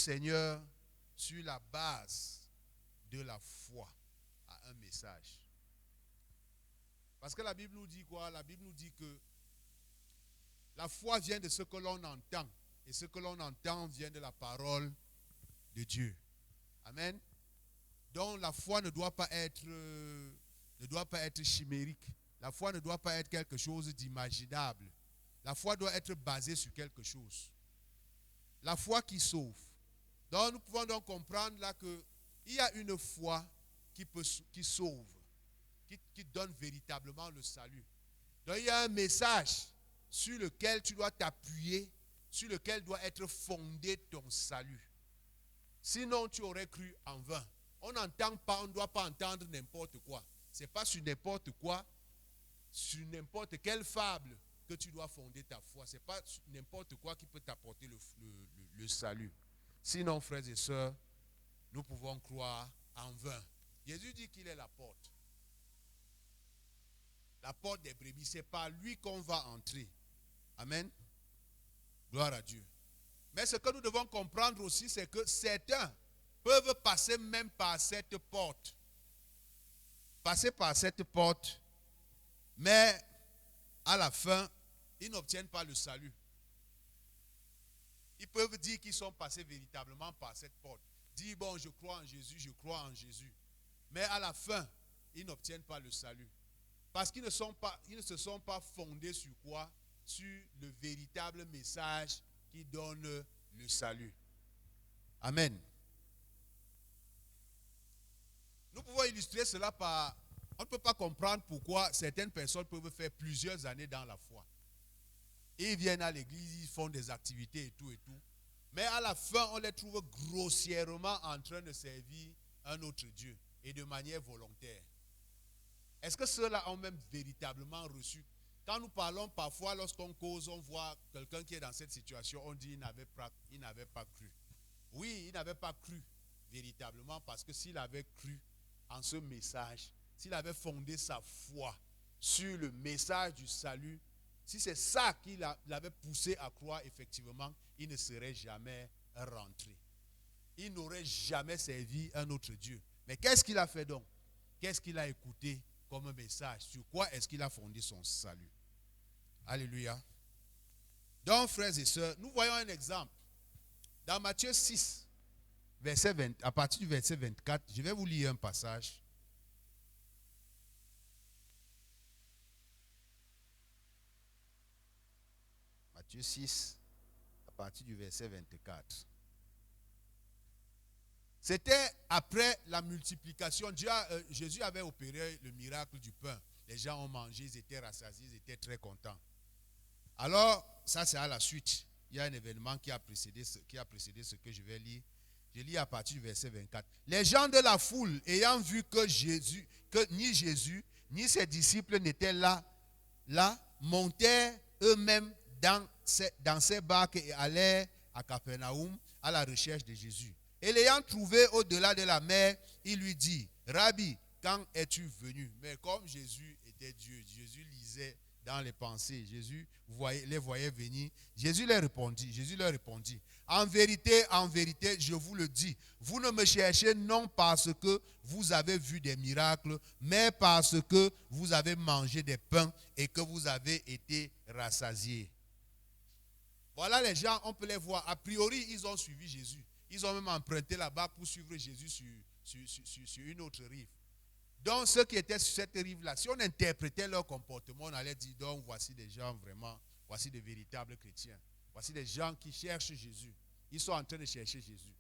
Seigneur sur la base de la foi à un message. Parce que la Bible nous dit quoi? La Bible nous dit que la foi vient de ce que l'on entend. Et ce que l'on entend vient de la parole de Dieu. Amen. Donc la foi ne doit pas être chimérique. La foi ne doit pas être quelque chose d'imaginable. La foi doit être basée sur quelque chose. La foi qui sauve. Donc nous pouvons donc comprendre là qu'il y a une foi qui sauve, qui donne véritablement le salut. Donc il y a un message sur lequel tu dois t'appuyer, sur lequel doit être fondé ton salut. Sinon tu aurais cru en vain. On n'entend pas, on ne doit pas entendre n'importe quoi. Ce n'est pas sur n'importe quoi, sur n'importe quelle fable que tu dois fonder ta foi. Ce n'est pas n'importe quoi qui peut t'apporter le salut. Sinon, frères et sœurs, nous pouvons croire en vain. Jésus dit qu'il est la porte. La porte des brebis, c'est par lui qu'on va entrer. Amen. Gloire à Dieu. Mais ce que nous devons comprendre aussi, c'est que certains peuvent passer même par cette porte. Passer par cette porte, mais à la fin, ils n'obtiennent pas le salut. Ils peuvent dire qu'ils sont passés véritablement par cette porte. Dire, bon, je crois en Jésus, je crois en Jésus. Mais à la fin, ils n'obtiennent pas le salut. Parce qu'ils ne se sont pas fondés sur quoi? Sur le véritable message qui donne le salut. Amen. Nous pouvons illustrer cela par... On ne peut pas comprendre pourquoi certaines personnes peuvent faire plusieurs années dans la foi. Ils viennent à l'église, ils font des activités et tout. Mais à la fin, on les trouve grossièrement en train de servir un autre Dieu et de manière volontaire. Est-ce que ceux-là ont même véritablement reçu? Quand nous parlons parfois, lorsqu'on cause, on voit quelqu'un qui est dans cette situation, on dit qu'il n'avait pas cru. Oui, il n'avait pas cru véritablement parce que s'il avait cru en ce message, s'il avait fondé sa foi sur le message du salut, si c'est ça qui l'avait poussé à croire, effectivement, il ne serait jamais rentré. Il n'aurait jamais servi un autre Dieu. Mais qu'est-ce qu'il a fait donc? Qu'est-ce qu'il a écouté comme message? Sur quoi est-ce qu'il a fondé son salut? Alléluia. Donc, frères et sœurs, nous voyons un exemple. Dans Matthieu 6, verset 20, à partir du verset 24, je vais vous lire un passage. Matthieu 6, à partir du verset 24. C'était après la multiplication. Jésus avait opéré le miracle du pain. Les gens ont mangé, ils étaient rassasiés, ils étaient très contents. Alors, ça c'est à la suite. Il y a un événement qui a précédé ce que je vais lire. Je lis à partir du verset 24. Les gens de la foule, ayant vu que ni Jésus, ni ses disciples n'étaient là, montèrent eux-mêmes dans ces barques et allèrent à Capernaum à la recherche de Jésus. Et l'ayant trouvé au-delà de la mer, il lui dit, Rabbi, quand es-tu venu? Mais comme Jésus était Dieu, Jésus lisait dans les pensées, Jésus les voyait venir. Jésus leur répondit, en vérité, je vous le dis, vous ne me cherchez non parce que vous avez vu des miracles, mais parce que vous avez mangé des pains et que vous avez été rassasiés. Voilà les gens, on peut les voir. A priori, ils ont suivi Jésus. Ils ont même emprunté là-bas pour suivre Jésus sur une autre rive. Donc, ceux qui étaient sur cette rive-là, si on interprétait leur comportement, on allait dire, donc, voici des gens vraiment, voici des véritables chrétiens. Voici des gens qui cherchent Jésus. Ils sont en train de chercher Jésus.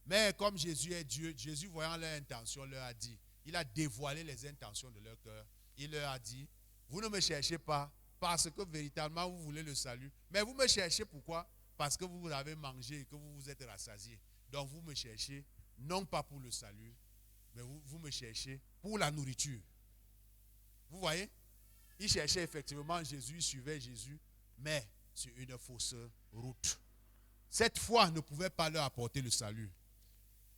Mais comme Jésus est Dieu, Jésus, voyant leur intention, leur a dit, il a dévoilé les intentions de leur cœur. Il leur a dit, vous ne me cherchez pas parce que véritablement vous voulez le salut. Mais vous me cherchez pourquoi? Parce que vous avez mangé et que vous vous êtes rassasiés. Donc vous me cherchez, non pas pour le salut, mais vous me cherchez pour la nourriture. Vous voyez? Ils cherchaient effectivement Jésus, ils suivaient Jésus, mais sur une fausse route. Cette foi ne pouvait pas leur apporter le salut.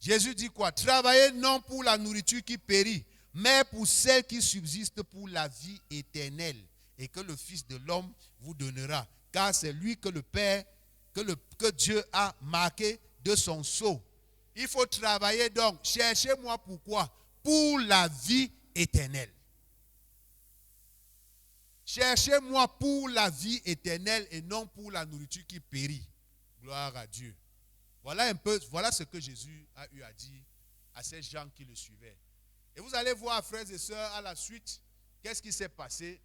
Jésus dit quoi? Travaillez non pour la nourriture qui périt, mais pour celle qui subsiste pour la vie éternelle, et que le Fils de l'homme vous donnera. Car c'est lui que le Père, que Dieu a marqué de son sceau. Il faut travailler donc. Cherchez-moi pourquoi? Pour la vie éternelle. Cherchez-moi pour la vie éternelle et non pour la nourriture qui périt. Gloire à Dieu. Voilà ce que Jésus a eu à dire à ces gens qui le suivaient. Et vous allez voir, frères et sœurs, à la suite, qu'est-ce qui s'est passé.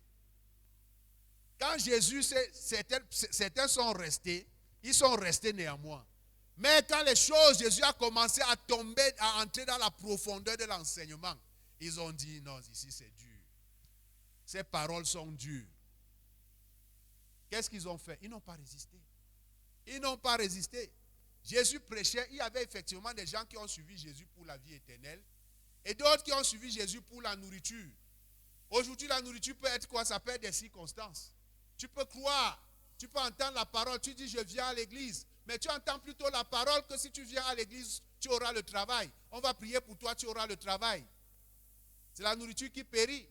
Quand Jésus, certains sont restés, ils sont restés néanmoins. Mais quand les choses, Jésus a commencé à tomber, à entrer dans la profondeur de l'enseignement, ils ont dit, non, ici c'est dur. Ces paroles sont dures. Qu'est-ce qu'ils ont fait? Ils n'ont pas résisté. Ils n'ont pas résisté. Jésus prêchait, il y avait effectivement des gens qui ont suivi Jésus pour la vie éternelle et d'autres qui ont suivi Jésus pour la nourriture. Aujourd'hui, la nourriture peut être quoi? Ça peut être des circonstances. Tu peux croire, tu peux entendre la parole, tu dis je viens à l'église, mais tu entends plutôt la parole que si tu viens à l'église, tu auras le travail. On va prier pour toi, tu auras le travail. C'est la nourriture qui périt.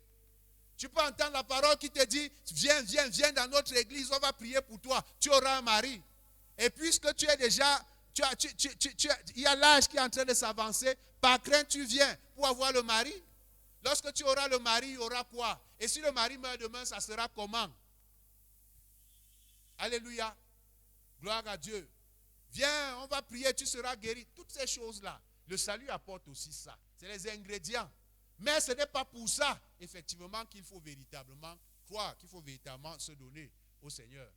Tu peux entendre la parole qui te dit, viens dans notre église, on va prier pour toi, tu auras un mari. Et puisque tu es déjà, il y a l'âge qui est en train de s'avancer, par crainte tu viens pour avoir le mari. Lorsque tu auras le mari, il y aura quoi? Et si le mari meurt demain, ça sera comment? Alléluia. Gloire à Dieu. Viens, on va prier, tu seras guéri. Toutes ces choses-là, le salut apporte aussi ça. C'est les ingrédients. Mais ce n'est pas pour ça, effectivement, qu'il faut véritablement croire, qu'il faut véritablement se donner au Seigneur.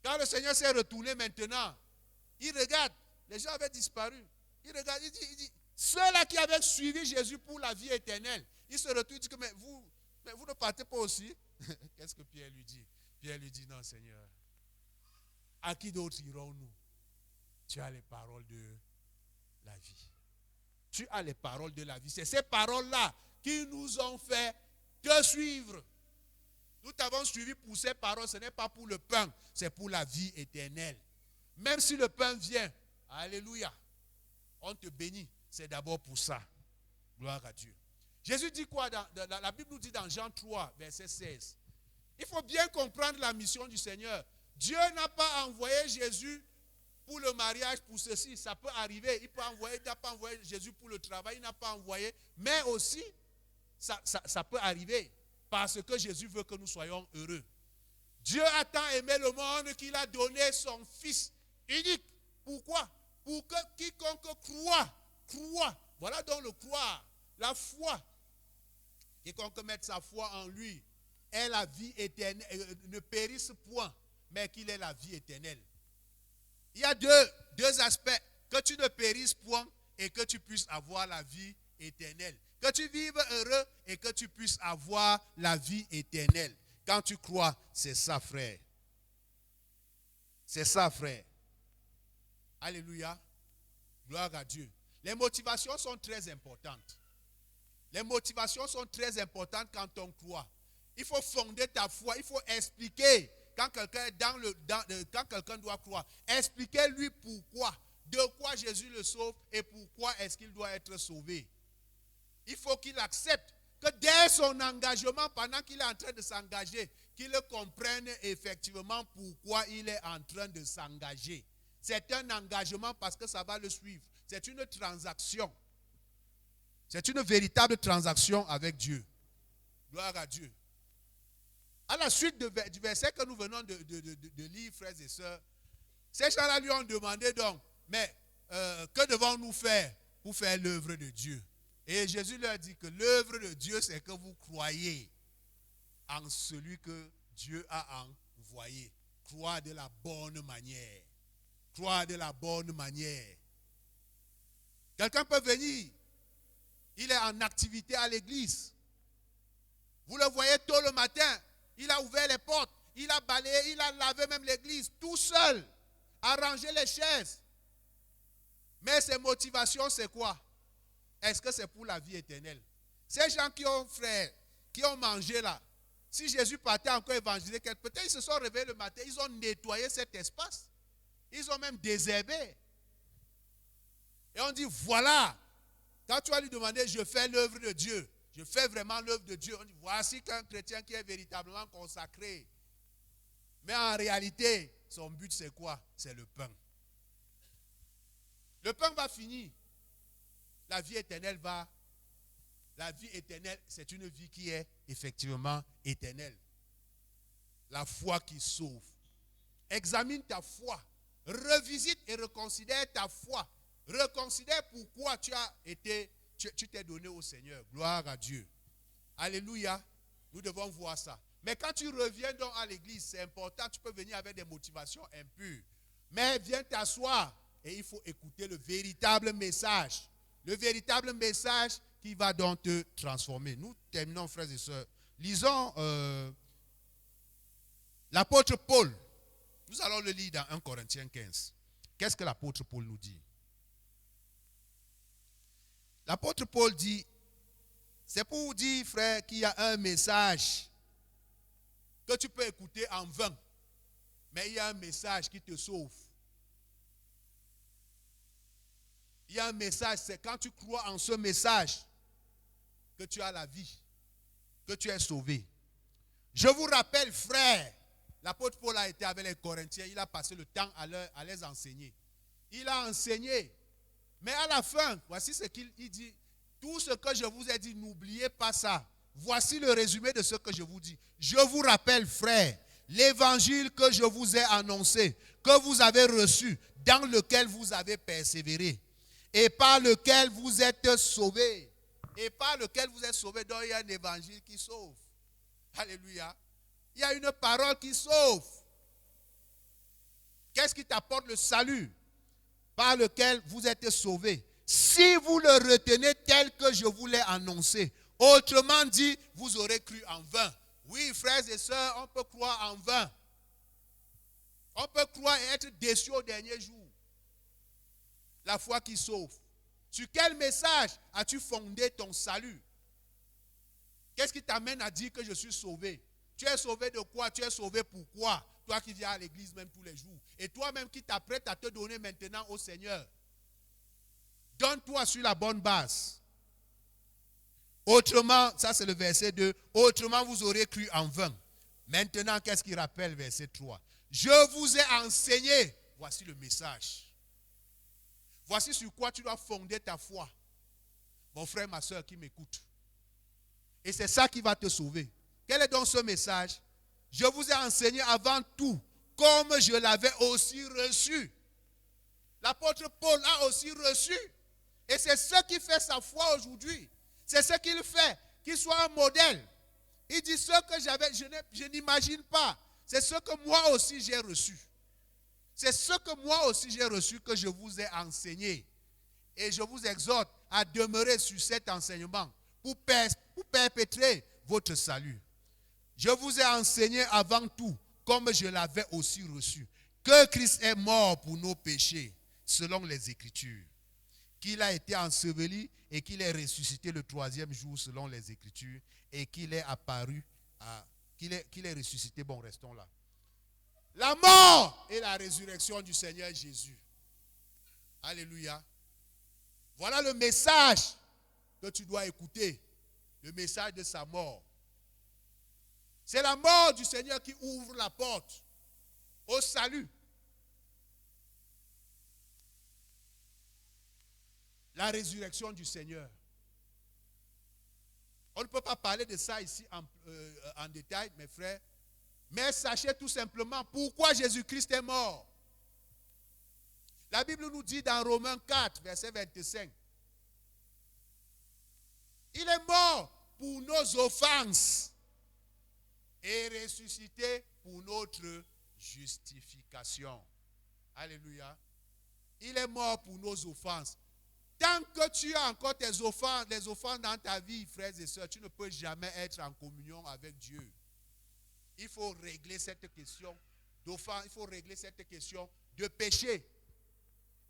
Quand le Seigneur s'est retourné maintenant, il regarde, les gens avaient disparu. Il regarde, il dit, ceux-là qui avaient suivi Jésus pour la vie éternelle, il se retourne, il dit que mais vous ne partez pas aussi. Qu'est-ce que Pierre lui dit? Pierre lui dit, non Seigneur, à qui d'autre irons-nous? Tu as les paroles de la vie. Tu as les paroles de la vie. C'est ces paroles-là qui nous ont fait te suivre. Nous t'avons suivi pour ces paroles. Ce n'est pas pour le pain, c'est pour la vie éternelle. Même si le pain vient, alléluia, on te bénit. C'est d'abord pour ça. Gloire à Dieu. Jésus dit quoi? La Bible nous dit dans Jean 3, verset 16. Il faut bien comprendre la mission du Seigneur. Dieu n'a pas envoyé Jésus pour le mariage, pour ceci. Ça peut arriver. Il n'a pas envoyé Jésus pour le travail. Il n'a pas envoyé. Mais aussi, ça peut arriver. Parce que Jésus veut que nous soyons heureux. Dieu a tant aimé le monde qu'il a donné son Fils unique. Pourquoi? Pour que quiconque croit. Voilà donc le croire. La foi. Quiconque mette sa foi en lui ait la vie éternelle, ne périsse point, mais qu'il ait la vie éternelle. Il y a deux aspects. Que tu ne périsses point et que tu puisses avoir la vie éternelle. Que tu vives heureux et que tu puisses avoir la vie éternelle. Quand tu crois, c'est ça, frère. C'est ça, frère. Alléluia. Gloire à Dieu. Les motivations sont très importantes. Les motivations sont très importantes quand on croit. Il faut fonder ta foi. Il faut expliquer. Quand quelqu'un doit croire, expliquez-lui pourquoi, de quoi Jésus le sauve et pourquoi est-ce qu'il doit être sauvé. Il faut qu'il accepte que dès son engagement, pendant qu'il est en train de s'engager, qu'il comprenne effectivement pourquoi il est en train de s'engager. C'est un engagement parce que ça va le suivre. C'est une transaction. C'est une véritable transaction avec Dieu. Gloire à Dieu. À la suite du verset que nous venons de lire, frères et sœurs, ces gens-là lui ont demandé donc, mais que devons-nous faire pour faire l'œuvre de Dieu? Et Jésus leur dit que l'œuvre de Dieu, c'est que vous croyez en celui que Dieu a envoyé. Croire de la bonne manière. Croire de la bonne manière. Quelqu'un peut venir, il est en activité à l'église. Vous le voyez tôt le matin. Il a ouvert les portes, il a balayé, il a lavé même l'église, tout seul, arrangé les chaises. Mais ses motivations, c'est quoi? Est-ce que c'est pour la vie éternelle? Ces gens qui ont mangé là, si Jésus partait encore évangéliser, peut-être ils se sont réveillés le matin, ils ont nettoyé cet espace. Ils ont même désherbé. Et on dit, voilà, quand tu vas lui demander, je fais l'œuvre de Dieu. Je fais vraiment l'œuvre de Dieu. On dit, voici qu'un chrétien qui est véritablement consacré. Mais en réalité, son but c'est quoi? C'est le pain. Le pain va finir. La vie éternelle, c'est une vie qui est effectivement éternelle. La foi qui sauve. Examine ta foi. Revisite et reconsidère ta foi. Reconsidère pourquoi tu t'es donné au Seigneur. Gloire à Dieu. Alléluia. Nous devons voir ça. Mais quand tu reviens donc à l'église, c'est important, tu peux venir avec des motivations impures. Mais viens t'asseoir et il faut écouter le véritable message. Le véritable message qui va donc te transformer. Nous terminons, frères et sœurs. Lisons l'apôtre Paul. Nous allons le lire dans 1 Corinthiens 15. Qu'est-ce que l'apôtre Paul nous dit? L'apôtre Paul dit, c'est pour vous dire, frère, qu'il y a un message que tu peux écouter en vain. Mais il y a un message qui te sauve. Il y a un message, c'est quand tu crois en ce message que tu as la vie, que tu es sauvé. Je vous rappelle, frère, l'apôtre Paul a été avec les Corinthiens, il a passé le temps à les enseigner. Il a enseigné, mais à la fin, voici ce qu'il dit. Tout ce que je vous ai dit, n'oubliez pas ça. Voici le résumé de ce que je vous dis. Je vous rappelle, frère, l'évangile que je vous ai annoncé, que vous avez reçu, dans lequel vous avez persévéré, et par lequel vous êtes sauvés. Et par lequel vous êtes sauvés, donc il y a un évangile qui sauve. Alléluia. Il y a une parole qui sauve. Qu'est-ce qui t'apporte le salut? Par lequel vous êtes sauvés. Si vous le retenez tel que je vous l'ai annoncé, autrement dit, vous aurez cru en vain. Oui, frères et sœurs, on peut croire en vain. On peut croire et être déçu au dernier jour. La foi qui sauve. Sur quel message as-tu fondé ton salut? Qu'est-ce qui t'amène à dire que je suis sauvé? Tu es sauvé de quoi? Tu es sauvé pourquoi? Toi qui viens à l'église même tous les jours. Et toi-même qui t'apprêtes à te donner maintenant au Seigneur. Donne-toi sur la bonne base. Autrement, ça c'est le verset 2. Autrement vous aurez cru en vain. Maintenant, qu'est-ce qu'il rappelle verset 3? Je vous ai enseigné. Voici le message. Voici sur quoi tu dois fonder ta foi. Mon frère, ma soeur qui m'écoute. Et c'est ça qui va te sauver. Quel est donc ce message? Je vous ai enseigné avant tout, comme je l'avais aussi reçu. L'apôtre Paul a aussi reçu. Et c'est ce qui fait sa foi aujourd'hui. C'est ce qu'il fait, qu'il soit un modèle. Il dit ce que j'avais, je n'imagine pas. C'est ce que moi aussi j'ai reçu. C'est ce que moi aussi j'ai reçu que je vous ai enseigné. Et je vous exhorte à demeurer sur cet enseignement pour perpétrer votre salut. Je vous ai enseigné avant tout, comme je l'avais aussi reçu, que Christ est mort pour nos péchés, selon les Écritures. Qu'il a été enseveli et qu'il est ressuscité le 3e jour, selon les Écritures, et qu'il est apparu, qu'il est ressuscité. Bon, restons là. La mort et la résurrection du Seigneur Jésus. Alléluia. Voilà le message que tu dois écouter. Le message de sa mort. C'est la mort du Seigneur qui ouvre la porte au salut. La résurrection du Seigneur. On ne peut pas parler de ça ici en détail, mes frères. Mais sachez tout simplement pourquoi Jésus-Christ est mort. La Bible nous dit dans Romains 4, verset 25. Il est mort pour nos offenses et ressuscité pour notre justification. Alléluia. Il est mort pour nos offenses. Tant que tu as encore tes offenses, les offenses dans ta vie, frères et sœurs, tu ne peux jamais être en communion avec Dieu. Il faut régler cette question d'offense, il faut régler cette question de péché.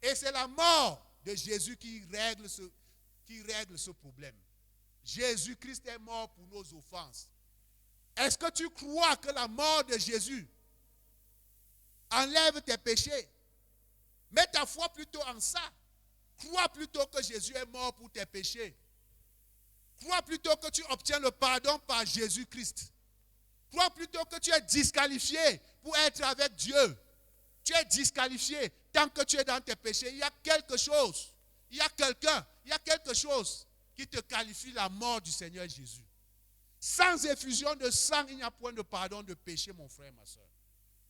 Et c'est la mort de Jésus qui règle ce problème. Jésus-Christ est mort pour nos offenses. Est-ce que tu crois que la mort de Jésus enlève tes péchés? Mets ta foi plutôt en ça. Crois plutôt que Jésus est mort pour tes péchés. Crois plutôt que tu obtiens le pardon par Jésus-Christ. Crois plutôt que tu es disqualifié pour être avec Dieu. Tu es disqualifié. tant que tu es dans tes péchés, il y a quelque chose, il y a quelqu'un, il y a quelque chose qui te qualifie la mort du Seigneur Jésus. Sans effusion de sang, il n'y a point de pardon de péché, mon frère, ma soeur.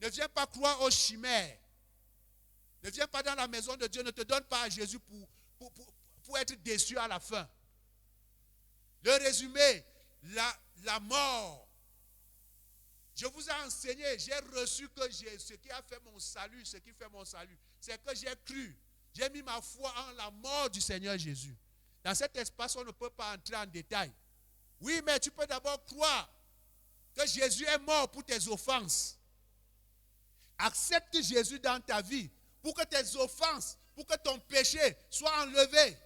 Ne viens pas croire aux chimères. Ne viens pas dans la maison de Dieu, ne te donne pas à Jésus pour être déçu à la fin. Le résumé, la mort. Je vous ai enseigné, j'ai reçu que ce qui a fait mon salut, ce qui fait mon salut, c'est que j'ai cru. J'ai mis ma foi en la mort du Seigneur Jésus. Dans cet espace, on ne peut pas entrer en détail. Oui, mais tu peux d'abord croire que Jésus est mort pour tes offenses. Accepte Jésus dans ta vie pour que tes offenses, pour que ton péché soit enlevé.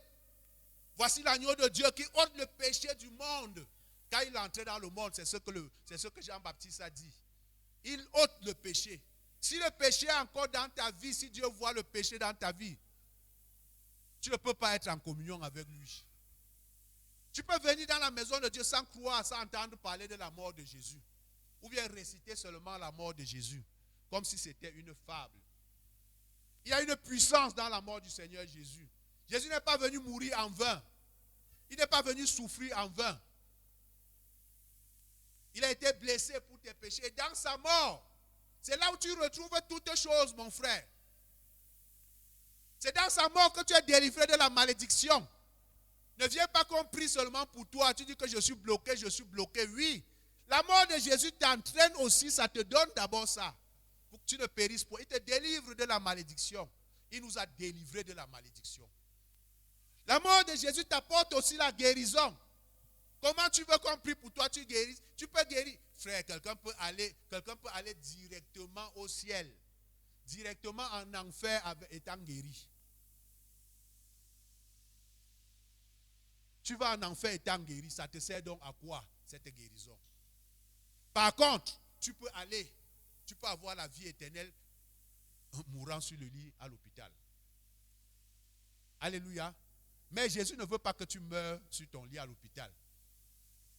Voici l'agneau de Dieu qui ôte le péché du monde. Quand il est entré dans le monde, c'est ce que Jean-Baptiste a dit. Il ôte le péché. Si le péché est encore dans ta vie, si Dieu voit le péché dans ta vie, tu ne peux pas être en communion avec lui. Tu peux venir dans la maison de Dieu sans croire, sans entendre parler de la mort de Jésus. Ou bien réciter seulement la mort de Jésus, comme si c'était une fable. Il y a une puissance dans la mort du Seigneur Jésus. Jésus n'est pas venu mourir en vain. Il n'est pas venu souffrir en vain. Il a été blessé pour tes péchés. Et dans sa mort, c'est là où tu retrouves toutes choses, mon frère. C'est dans sa mort que tu es délivré de la malédiction. Ne viens pas qu'on prie seulement pour toi. Tu dis que je suis bloqué, oui. La mort de Jésus t'entraîne aussi, ça te donne d'abord ça. Pour que tu ne périsses pas. Il te délivre de la malédiction. Il nous a délivrés de la malédiction. La mort de Jésus t'apporte aussi la guérison. Comment tu veux qu'on prie pour toi, tu guérisses? Tu peux guérir. Frère, quelqu'un peut aller directement au ciel. Directement en enfer étant guéri. Tu vas en enfer étant guéri. Ça te sert donc à quoi, cette guérison? Par contre, tu peux avoir la vie éternelle mourant sur le lit à l'hôpital. Alléluia. Mais Jésus ne veut pas que tu meurs sur ton lit à l'hôpital.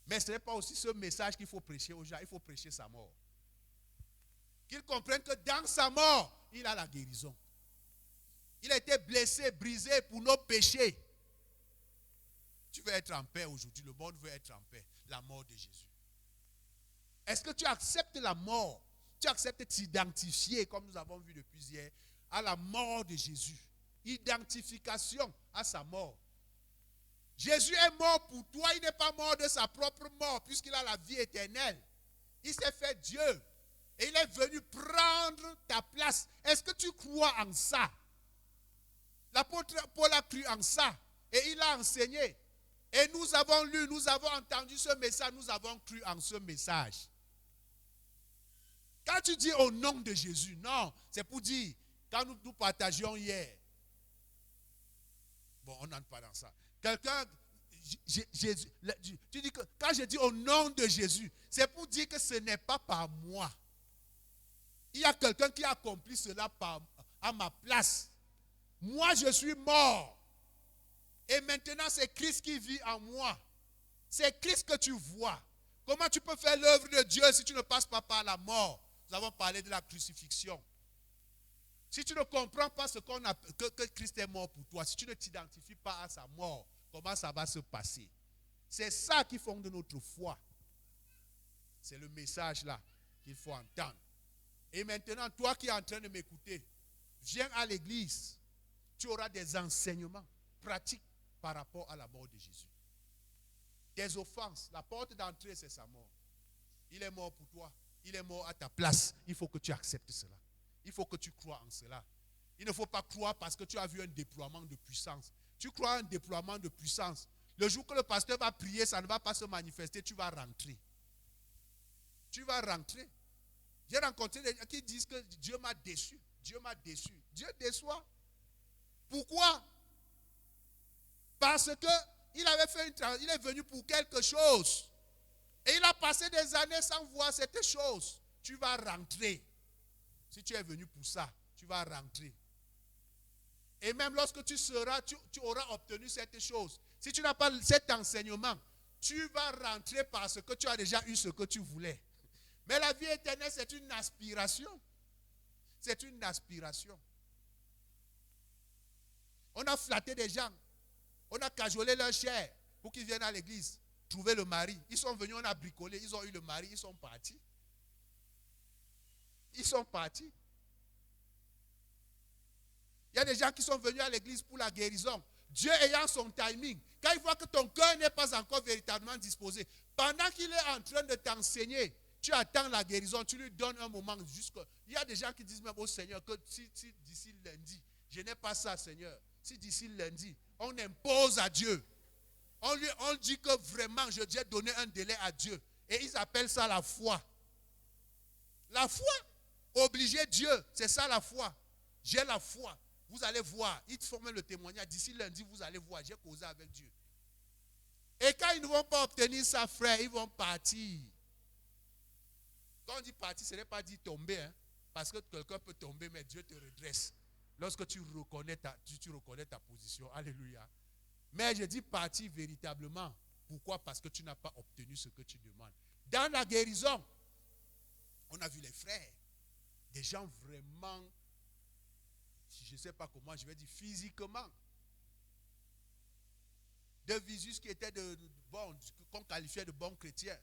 Mais ce n'est pas aussi ce message qu'il faut prêcher aux gens. Il faut prêcher sa mort. Qu'ils comprennent que dans sa mort, il a la guérison. Il a été blessé, brisé pour nos péchés. Tu veux être en paix aujourd'hui. Le monde veut être en paix. La mort de Jésus. Est-ce que tu acceptes la mort? Tu acceptes de t'identifier, comme nous avons vu depuis hier, à la mort de Jésus. Identification à sa mort. Jésus est mort pour toi. Il n'est pas mort de sa propre mort, puisqu'il a la vie éternelle. Il s'est fait Dieu. Et il est venu prendre ta place. Est-ce que tu crois en ça? L'apôtre Paul a cru en ça. Et il a enseigné. Et nous avons lu, nous avons entendu ce message, nous avons cru en ce message. Quand tu dis au nom de Jésus, non, c'est pour dire, quand nous partagions hier, bon, on n'entre pas dans ça. Quelqu'un, Jésus, tu dis que quand je dis au nom de Jésus, c'est pour dire que ce n'est pas par moi. Il y a quelqu'un qui a accompli cela à ma place. Moi, je suis mort. Et maintenant, c'est Christ qui vit en moi. C'est Christ que tu vois. Comment tu peux faire l'œuvre de Dieu si tu ne passes pas par la mort? Nous avons parlé de la crucifixion. Si tu ne comprends pas que Christ est mort pour toi, si tu ne t'identifies pas à sa mort, comment ça va se passer? C'est ça qui fonde notre foi. C'est le message là qu'il faut entendre. Et maintenant, toi qui es en train de m'écouter, viens à l'église. Tu auras des enseignements pratiques par rapport à la mort de Jésus. Tes offenses, la porte d'entrée, c'est sa mort. Il est mort pour toi. Il est mort à ta place. Il faut que tu acceptes cela. Il faut que tu crois en cela. Il ne faut pas croire parce que tu as vu un déploiement de puissance. Tu crois à un déploiement de puissance. Le jour que le pasteur va prier, ça ne va pas se manifester. Tu vas rentrer. Tu vas rentrer. J'ai rencontré des gens qui disent que Dieu m'a déçu. Dieu m'a déçu. Dieu déçoit. Pourquoi? Parce qu'il il est venu pour quelque chose. Et il a passé des années sans voir cette chose. Tu vas rentrer. Si tu es venu pour ça, tu vas rentrer. Et même lorsque tu auras obtenu cette chose. Si tu n'as pas cet enseignement, tu vas rentrer parce que tu as déjà eu ce que tu voulais. Mais la vie éternelle, c'est une aspiration. C'est une aspiration. On a flatté des gens. On a cajolé leur chair pour qu'ils viennent à l'église trouver le mari. Ils sont venus, on a bricolé, ils ont eu le mari, ils sont partis. Ils sont partis. Il y a des gens qui sont venus à l'église pour la guérison. Dieu ayant son timing, quand il voit que ton cœur n'est pas encore véritablement disposé, pendant qu'il est en train de t'enseigner, tu attends la guérison, tu lui donnes un moment. Il y a des gens qui disent même au Seigneur que si d'ici lundi, je n'ai pas ça, Seigneur. Si d'ici lundi, on impose à Dieu. On dit que vraiment, je dois donner un délai à Dieu. Et ils appellent ça la foi. La foi. Obliger Dieu, c'est ça la foi. J'ai la foi. Vous allez voir. Ils te font même le témoignage. D'ici lundi, vous allez voir. J'ai causé avec Dieu. Et quand ils ne vont pas obtenir ça, frère, ils vont partir. Quand on dit partir, ce n'est pas dire tomber. Hein, parce que quelqu'un peut tomber, mais Dieu te redresse. Lorsque tu reconnais ta position. Alléluia. Mais je dis partir véritablement. Pourquoi? Parce que tu n'as pas obtenu ce que tu demandes. Dans la guérison, on a vu les frères. Des gens vraiment, je ne sais pas comment je vais dire, physiquement. De visus qui étaient qu'on qualifiait de bons chrétiens.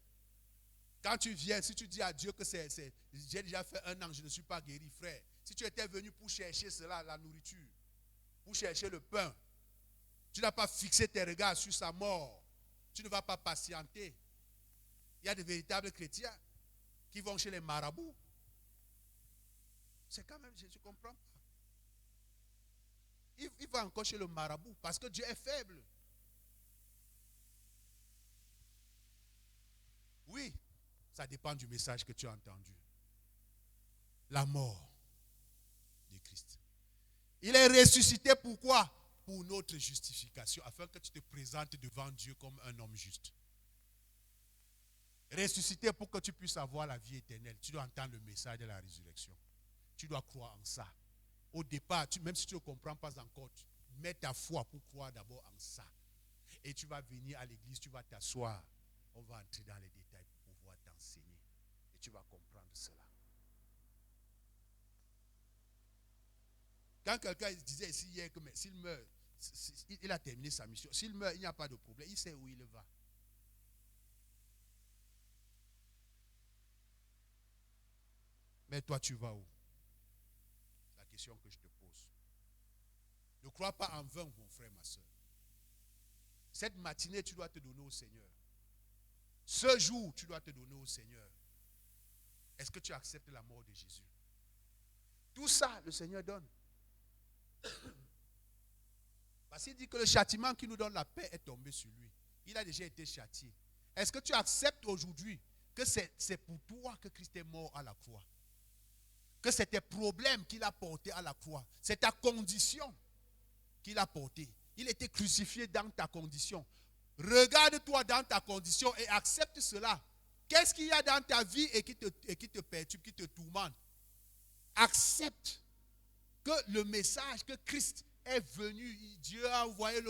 Quand tu viens, si tu dis à Dieu que j'ai déjà fait 1 an, je ne suis pas guéri, frère. Si tu étais venu pour chercher cela, la nourriture, pour chercher le pain, tu n'as pas fixé tes regards sur sa mort. Tu ne vas pas patienter. Il y a de véritables chrétiens qui vont chez les marabouts. C'est quand même, je ne comprends pas. Il va encore chez le marabout parce que Dieu est faible. Oui, ça dépend du message que tu as entendu. La mort de Christ. Il est ressuscité pourquoi? Pour notre justification, afin que tu te présentes devant Dieu comme un homme juste. Ressuscité pour que tu puisses avoir la vie éternelle. Tu dois entendre le message de la résurrection. Tu dois croire en ça. Au départ, même si tu ne comprends pas encore, mets ta foi pour croire d'abord en ça. Et tu vas venir à l'église, tu vas t'asseoir. On va entrer dans les détails pour pouvoir t'enseigner. Et tu vas comprendre cela. Quand quelqu'un disait ici hier que s'il meurt, il a terminé sa mission. S'il meurt, il n'y a pas de problème. Il sait où il va. Mais toi, tu vas où? La question que je te pose. Ne crois pas en vain, mon frère, ma soeur. Cette matinée, tu dois te donner au Seigneur. Ce jour, tu dois te donner au Seigneur. Est-ce que tu acceptes la mort de Jésus? Tout ça, le Seigneur donne. Parce qu'il dit que le châtiment qui nous donne la paix est tombé sur lui. Il a déjà été châtié. Est-ce que tu acceptes aujourd'hui que c'est pour toi que Christ est mort à la croix? Que c'est tes problèmes qu'il a portés à la croix. C'est ta condition qu'il a portée. Il était crucifié dans ta condition. Regarde-toi dans ta condition et accepte cela. Qu'est-ce qu'il y a dans ta vie et qui te perturbe, qui te tourmente? Accepte que le message que Christ est venu, Dieu a envoyé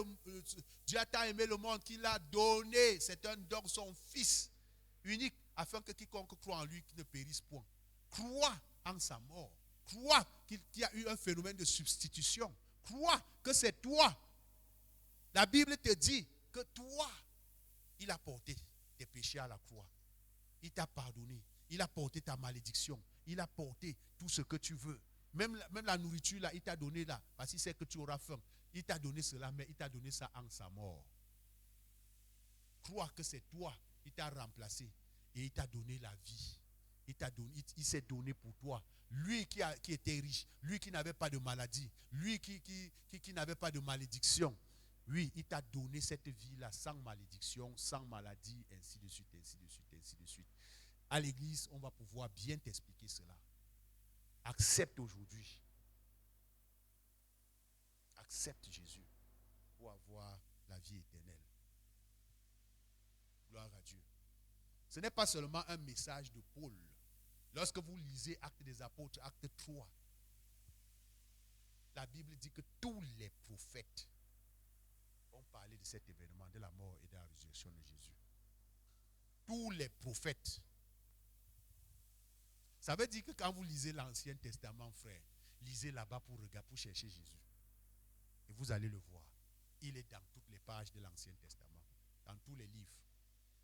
Dieu a tant aimé le monde qu'il a donné, c'est un don, son Fils unique, afin que quiconque croit en lui ne périsse point. Crois en sa mort. Crois qu'il y a eu un phénomène de substitution. Crois que c'est toi. La Bible te dit que toi, il a porté tes péchés à la croix. Il t'a pardonné. Il a porté ta malédiction. Il a porté tout ce que tu veux. Même la nourriture, là, il t'a donné là, parce qu'il sait que tu auras faim. Il t'a donné cela, mais il t'a donné ça en sa mort. Crois que c'est toi, il t'a remplacé et il t'a donné la vie. Il s'est donné pour toi. Lui qui était riche, lui qui n'avait pas de maladie, lui qui n'avait pas de malédiction. Oui, il t'a donné cette vie-là sans malédiction, sans maladie, ainsi de suite, ainsi de suite, ainsi de suite. À l'église, on va pouvoir bien t'expliquer cela. Accepte aujourd'hui. Accepte Jésus pour avoir la vie éternelle. Gloire à Dieu. Ce n'est pas seulement un message de Paul. Lorsque vous lisez Actes des Apôtres, Acte 3, la Bible dit que tous les prophètes ont parlé de cet événement, de la mort et de la résurrection de Jésus. Tous les prophètes. Ça veut dire que quand vous lisez l'Ancien Testament, frère, lisez là-bas pour chercher Jésus. Et vous allez le voir. Il est dans toutes les pages de l'Ancien Testament, dans tous les livres.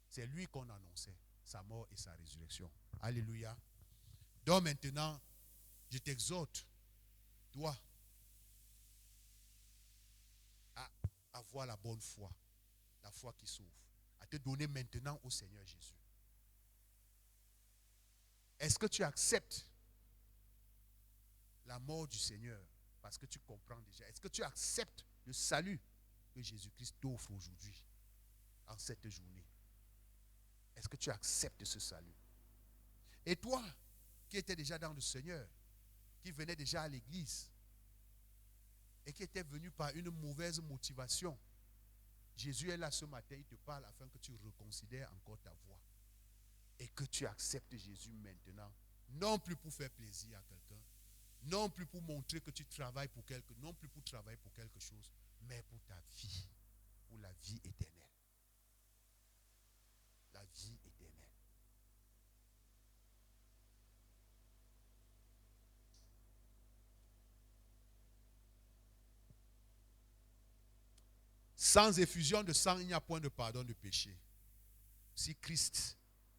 C'est lui qu'on annonçait, sa mort et sa résurrection. Alléluia. Donc maintenant, je t'exhorte, toi, à avoir la bonne foi, la foi qui sauve, à te donner maintenant au Seigneur Jésus. Est-ce que tu acceptes la mort du Seigneur parce que tu comprends déjà? Est-ce que tu acceptes le salut que Jésus-Christ t'offre aujourd'hui, en cette journée? Est-ce que tu acceptes ce salut? Et toi, qui étais déjà dans le Seigneur, qui venait déjà à l'église, et qui était venu par une mauvaise motivation, Jésus est là ce matin, il te parle afin que tu reconsidères encore ta voie. Et que tu acceptes Jésus maintenant, non plus pour faire plaisir à quelqu'un, non plus pour montrer que tu travailles pour non plus pour travailler pour quelque chose, mais pour ta vie, pour la vie éternelle. La vie éternelle. Sans effusion de sang, il n'y a point de pardon de péché. Si Christ,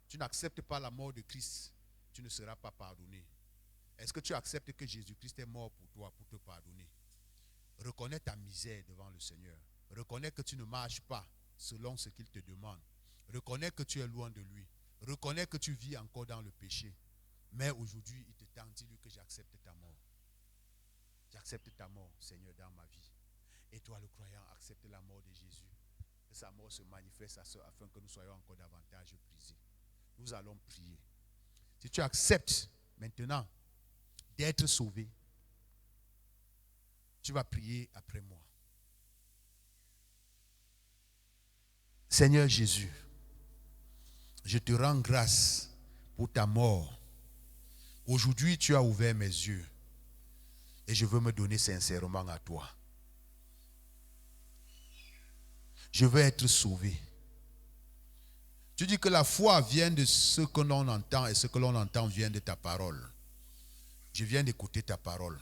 tu n'acceptes pas la mort de Christ, tu ne seras pas pardonné. Est-ce que tu acceptes que Jésus-Christ est mort pour toi, pour te pardonner? Reconnais ta misère devant le Seigneur. Reconnais que tu ne marches pas selon ce qu'il te demande. Reconnais que tu es loin de lui. Reconnais que tu vis encore dans le péché. Mais aujourd'hui, il te tend, dis-lui que j'accepte ta mort. J'accepte ta mort, Seigneur, dans ma vie. Et toi, le croyant, accepte la mort de Jésus. Que sa mort se manifeste afin que nous soyons encore davantage brisés. Nous allons prier. Si tu acceptes maintenant d'être sauvé, tu vas prier après moi. Seigneur Jésus, je te rends grâce pour ta mort. Aujourd'hui, tu as ouvert mes yeux et je veux me donner sincèrement à toi. Je veux être sauvé. Tu dis que la foi vient de ce que l'on entend et ce que l'on entend vient de ta parole. Je viens d'écouter ta parole.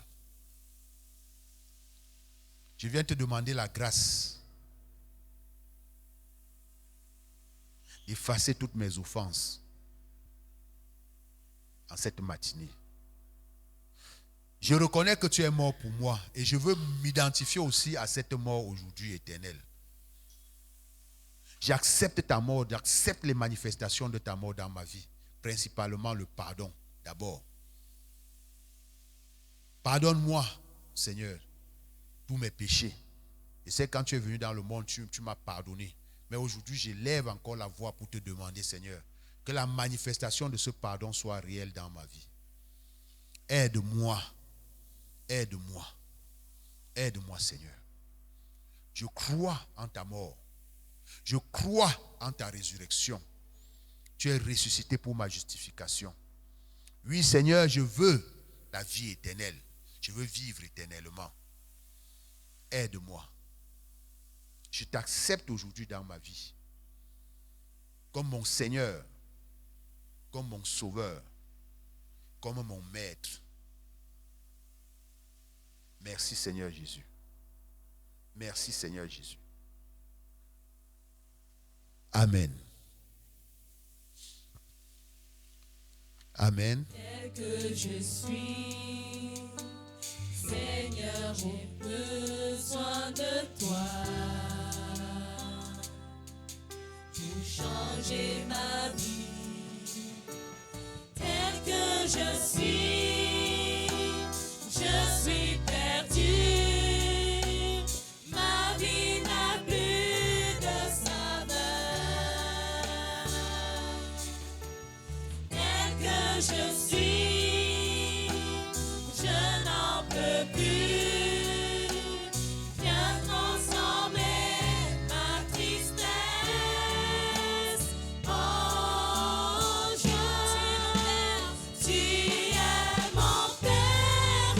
Je viens te demander la grâce d'effacer toutes mes offenses en cette matinée. Je reconnais que tu es mort pour moi et je veux m'identifier aussi à cette mort aujourd'hui éternelle. J'accepte ta mort, j'accepte les manifestations de ta mort dans ma vie, principalement le pardon d'abord. Pardonne-moi, Seigneur, tous mes péchés. Et c'est quand tu es venu dans le monde, tu m'as pardonné. Mais aujourd'hui, j'élève encore la voix pour te demander, Seigneur, que la manifestation de ce pardon soit réelle dans ma vie. Aide-moi, aide-moi, aide-moi, Seigneur. Je crois en ta mort. Je crois en ta résurrection. Tu es ressuscité pour ma justification. Oui, Seigneur, je veux la vie éternelle. Je veux vivre éternellement. Aide-moi. Je t'accepte aujourd'hui dans ma vie comme mon Seigneur, comme mon Sauveur, comme mon Maître. Merci, Seigneur Jésus. Merci, Seigneur Jésus. Amen. Amen. Tel que je suis, Seigneur, j'ai besoin de toi pour changer ma vie. Tel que je suis perdu. Ma vie n'a plus de saveur. Tel que je suis, je n'en peux plus. Viens transformer ma tristesse en joie. Tu es mon Père,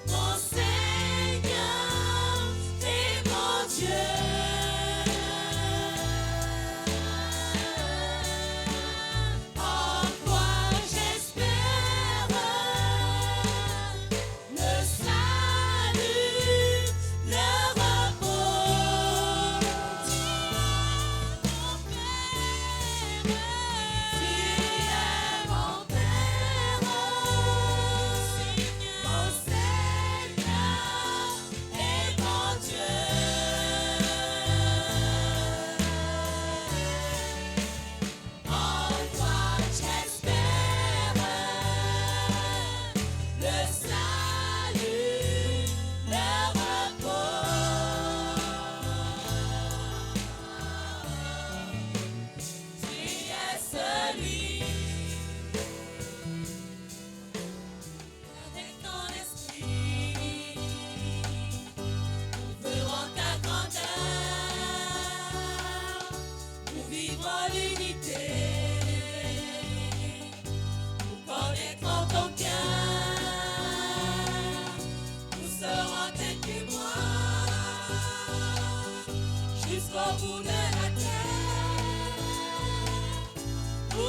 mon Seigneur et mon Dieu. En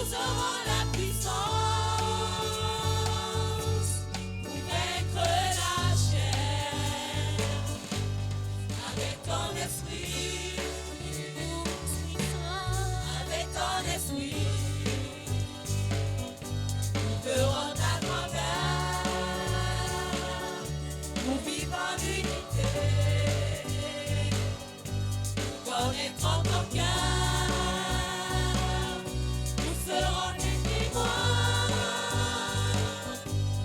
nous aurons la puissance pour vaincre la chair avec ton esprit, avec ton esprit. Nous ferons ta grandeur, nous vivons en unité, nous connaîtrons ton cœur, nous serons des témoins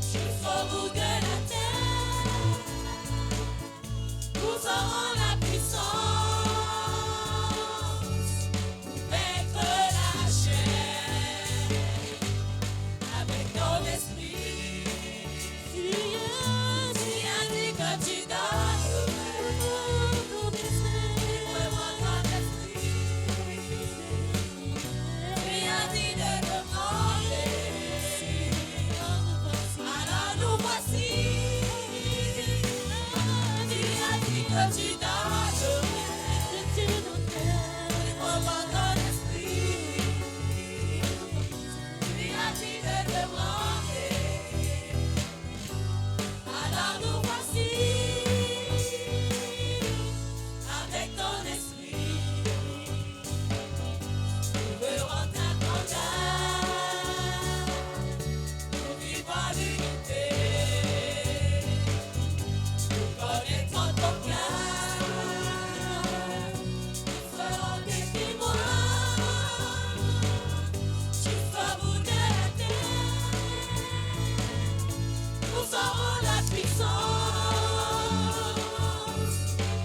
jusqu'au bout de la terre. Nous aurons la puissance pour vaincre la chair avec ton esprit. Tu as dit que tu donnes vraiment ton esprit. Tu as dit de demander, alors nous voici. Tu as dit que tu donnes vraiment ton esprit. Tu as dit de demander, alors nous voici. Avec ton esprit, nous verrons ta grandeur, nous vivons en unité, nous connaîtrons ton cœur, nous serons des témoins jusqu'au bout de la terre. Nous aurons la puissance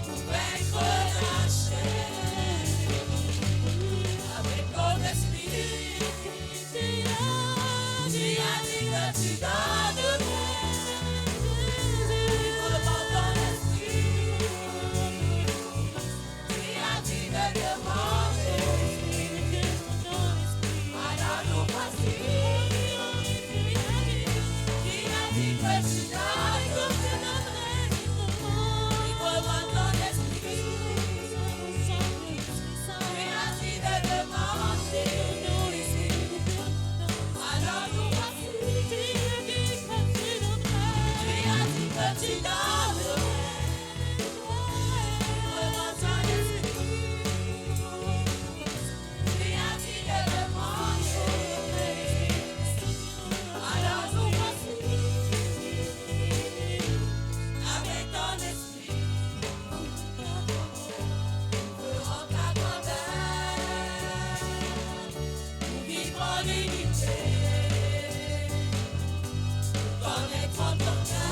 pour vaincre la chair avec ton esprit. Tu as dit que tu donnes vraiment ton esprit. Tu as dit de demander, alors nous voici. Tu as dit que tu donnes vraiment ton esprit. Tu as dit de demander, alors nous voici. Tu as dit que tu donnes vraiment ton esprit. Tu as dit de demander, alors nous voici. Avec ton esprit, nous ferons ta grandeur, nous vivrons en unité, nous connaîtrons ton cœur,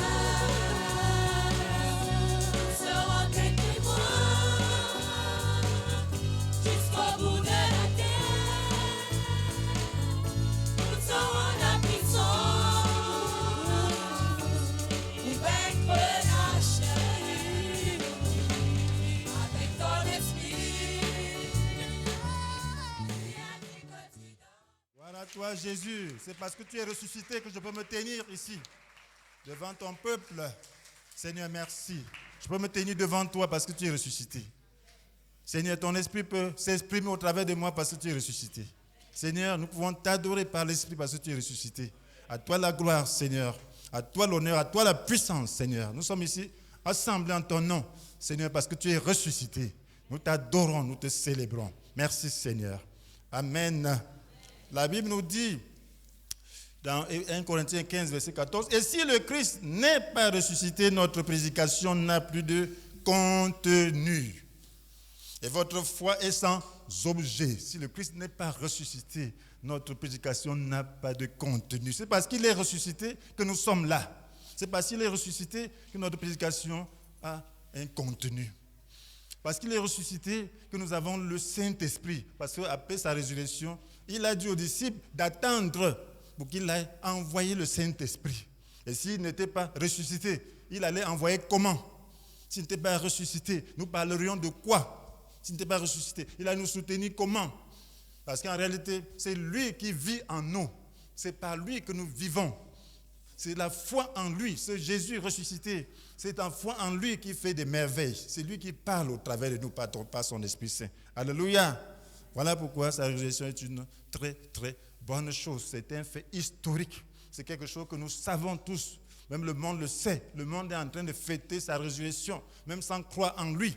nous serons tes témoins jusqu'au bout de la terre. Nous aurons la puissance pour vaincre la chair avec ton esprit. Voilà toi Jésus, c'est parce que tu es ressuscité que je peux me tenir ici, devant ton peuple. Seigneur, merci. Je peux me tenir devant toi parce que tu es ressuscité. Seigneur, ton esprit peut s'exprimer au travers de moi parce que tu es ressuscité. Seigneur, nous pouvons t'adorer par l'esprit parce que tu es ressuscité. À toi la gloire, Seigneur. À toi l'honneur, à toi la puissance, Seigneur. Nous sommes ici assemblés en ton nom, Seigneur, parce que tu es ressuscité. Nous t'adorons, nous te célébrons. Merci, Seigneur. Amen. La Bible nous dit, dans 1 Corinthiens 15, verset 14, « Et si le Christ n'est pas ressuscité, notre prédication n'a plus de contenu. Et votre foi est sans objet. » Si le Christ n'est pas ressuscité, notre prédication n'a pas de contenu. C'est parce qu'il est ressuscité que nous sommes là. C'est parce qu'il est ressuscité que notre prédication a un contenu. Parce qu'il est ressuscité que nous avons le Saint-Esprit. Parce qu'après sa résurrection, il a dit aux disciples d'attendre pour qu'il ait envoyé le Saint-Esprit. Et s'il n'était pas ressuscité, il allait envoyer comment? S'il n'était pas ressuscité, nous parlerions de quoi? S'il n'était pas ressuscité, il allait nous soutenir comment? Parce qu'en réalité, c'est lui qui vit en nous. C'est par lui que nous vivons. C'est la foi en lui, c'est Jésus ressuscité. C'est la foi en lui qui fait des merveilles. C'est lui qui parle au travers de nous par son Esprit Saint. Alléluia. Voilà pourquoi sa résurrection est une très, très bonne chose. C'est un fait historique. C'est quelque chose que nous savons tous. Même le monde le sait. Le monde est en train de fêter sa résurrection, même sans croire en lui.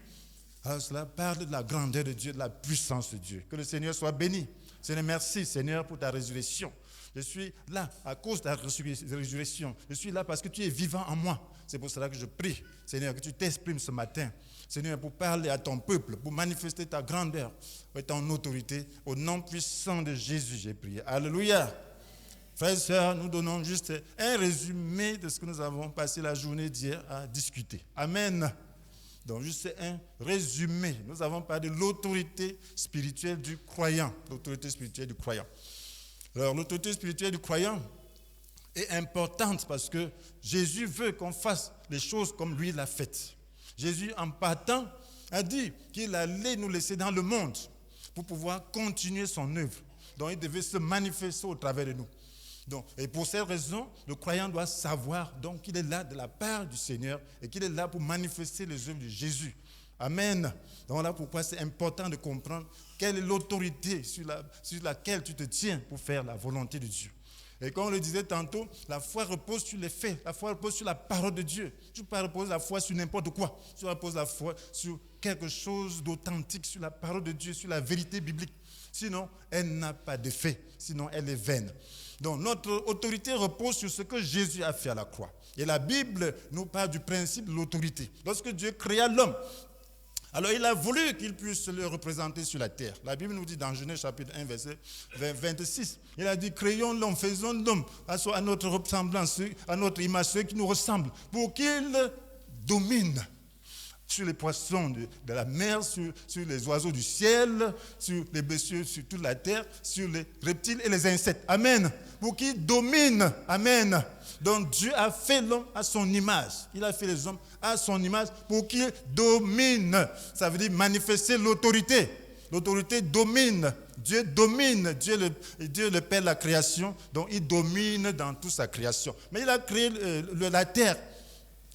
Alors cela parle de la grandeur de Dieu, de la puissance de Dieu. Que le Seigneur soit béni. Seigneur, merci Seigneur pour ta résurrection. Je suis là à cause de ta résurrection. Je suis là parce que tu es vivant en moi. C'est pour cela que je prie, Seigneur, que tu t'exprimes ce matin. Seigneur, pour parler à ton peuple, pour manifester ta grandeur et ton autorité. Au nom puissant de Jésus, j'ai prié. Alléluia. Frères et sœurs, nous donnons juste un résumé de ce que nous avons passé la journée d'hier à discuter. Amen. Donc, juste un résumé. Nous avons parlé de l'autorité spirituelle du croyant. L'autorité spirituelle du croyant. Alors, l'autorité spirituelle du croyant est importante parce que Jésus veut qu'on fasse les choses comme lui l'a fait. Jésus, en partant, a dit qu'il allait nous laisser dans le monde pour pouvoir continuer son œuvre. Donc, il devait se manifester au travers de nous. Donc, et pour cette raison, le croyant doit savoir donc qu'il est là de la part du Seigneur et qu'il est là pour manifester les œuvres de Jésus. Amen. Donc voilà pourquoi c'est important de comprendre quelle est l'autorité sur laquelle tu te tiens pour faire la volonté de Dieu. Et comme on le disait tantôt, la foi repose sur les faits, la foi repose sur la parole de Dieu. Tu ne peux pas reposer la foi sur n'importe quoi. Tu reposes la foi sur quelque chose d'authentique, sur la parole de Dieu, sur la vérité biblique. Sinon, elle n'a pas d'effet. Sinon, elle est vaine. Donc, notre autorité repose sur ce que Jésus a fait à la croix. Et la Bible nous parle du principe de l'autorité. Lorsque Dieu créa l'homme, alors il a voulu qu'il puisse le représenter sur la terre. La Bible nous dit dans Genèse chapitre 1, verset 26, il a dit, créons l'homme, faisons l'homme à notre ressemblance, à notre image, ceux qui nous ressemblent, pour qu'il domine sur les poissons de la mer, sur les oiseaux du ciel, sur les bestiaux, sur toute la terre, sur les reptiles et les insectes. Amen. Pour qu'il domine. Amen. Donc Dieu a fait l'homme à son image. Il a fait les hommes à son image pour qu'il domine. Ça veut dire manifester l'autorité. L'autorité domine. Dieu domine. Dieu le Père de la création. Donc il domine dans toute sa création. Mais il a créé la terre.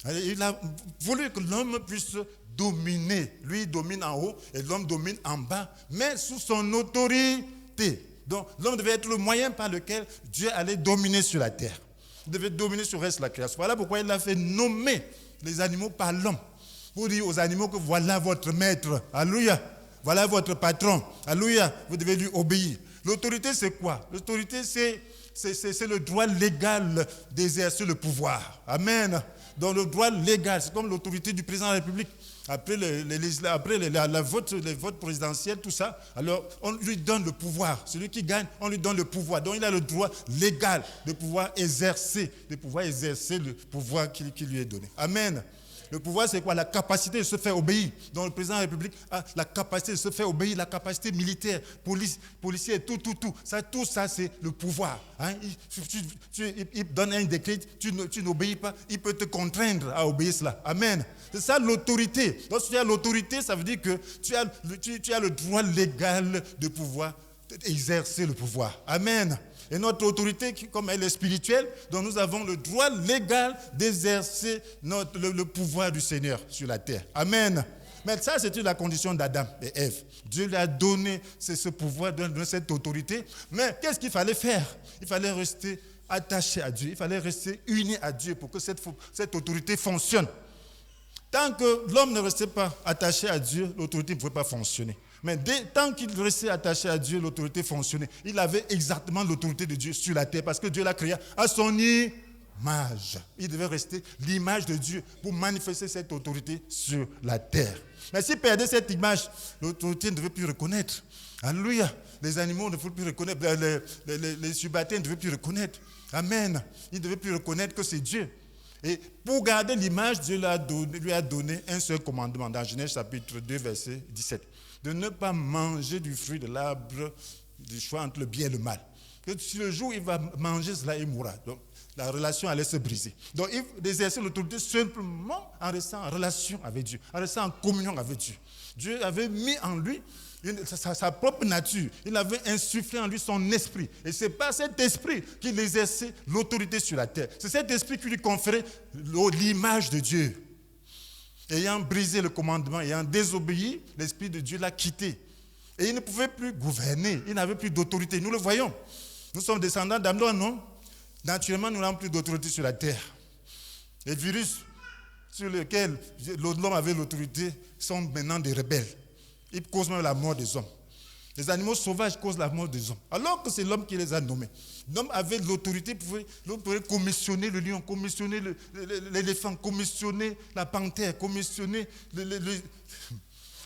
Il a voulu que l'homme puisse dominer. Lui, il domine en haut et l'homme domine en bas, mais sous son autorité. Donc, l'homme devait être le moyen par lequel Dieu allait dominer sur la terre. Il devait dominer sur le reste de la création. Voilà pourquoi il a fait nommer les animaux par l'homme. Pour dire aux animaux que voilà votre maître. Alléluia. Voilà votre patron. Alléluia. Vous devez lui obéir. L'autorité, c'est quoi? L'autorité, c'est le droit légal d'exercer le pouvoir. Amen. Donc le droit légal, c'est comme l'autorité du président de la République. Après le vote présidentiel, tout ça, alors on lui donne le pouvoir. Celui qui gagne, on lui donne le pouvoir. Donc il a le droit légal de pouvoir exercer le pouvoir qui lui est donné. Amen. Le pouvoir, c'est quoi? La capacité de se faire obéir. Donc le président de la République a la capacité de se faire obéir, la capacité militaire, policière, tout. Tout ça, c'est le pouvoir. Hein? Il donne un décret, tu n'obéis pas, il peut te contraindre à obéir cela. Amen. C'est ça l'autorité. Lorsque tu as l'autorité, ça veut dire que tu as le droit légal de pouvoir exercer le pouvoir. Amen. Et notre autorité, comme elle est spirituelle, donc nous avons le droit légal d'exercer le pouvoir du Seigneur sur la terre. Amen. Mais ça, c'était la condition d'Adam et Ève. Dieu lui a donné ce pouvoir, donné cette autorité. Mais qu'est-ce qu'il fallait faire? Il fallait rester attaché à Dieu. Il fallait rester uni à Dieu pour que cette autorité fonctionne. Tant que l'homme ne restait pas attaché à Dieu, l'autorité ne pouvait pas fonctionner. Mais tant qu'il restait attaché à Dieu, l'autorité fonctionnait. Il avait exactement l'autorité de Dieu sur la terre parce que Dieu l'a créé à son image. Il devait rester l'image de Dieu pour manifester cette autorité sur la terre. Mais s'il perdait cette image, l'autorité ne devait plus reconnaître. Alléluia. Les animaux ne pouvaient plus reconnaître. Les subalternes ne devaient plus reconnaître. Amen. Ils ne devaient plus reconnaître que c'est Dieu. Et pour garder l'image, Dieu lui a donné un seul commandement dans Genèse chapitre 2, verset 17. De ne pas manger du fruit de l'arbre du choix entre le bien et le mal. Que si le jour où il va manger cela, il mourra. Donc la relation allait se briser. Donc il exerçait l'autorité simplement en restant en relation avec Dieu, en restant en communion avec Dieu. Dieu avait mis en lui sa propre nature. Il avait insufflé en lui son esprit. Et c'est par cet esprit qu'il exerçait l'autorité sur la terre. C'est cet esprit qui lui conférait l'image de Dieu. Ayant brisé le commandement, ayant désobéi, l'Esprit de Dieu l'a quitté. Et il ne pouvait plus gouverner, il n'avait plus d'autorité. Nous le voyons. Nous sommes descendants d'Adam, non? Naturellement, nous n'avons plus d'autorité sur la terre. Les virus sur lesquels l'homme avait l'autorité sont maintenant des rebelles. Ils causent même la mort des hommes. Les animaux sauvages causent la mort des hommes. Alors que c'est l'homme qui les a nommés. L'homme avait l'autorité, l'homme pouvait commissionner le lion, commissionner l'éléphant, commissionner la panthère, commissionner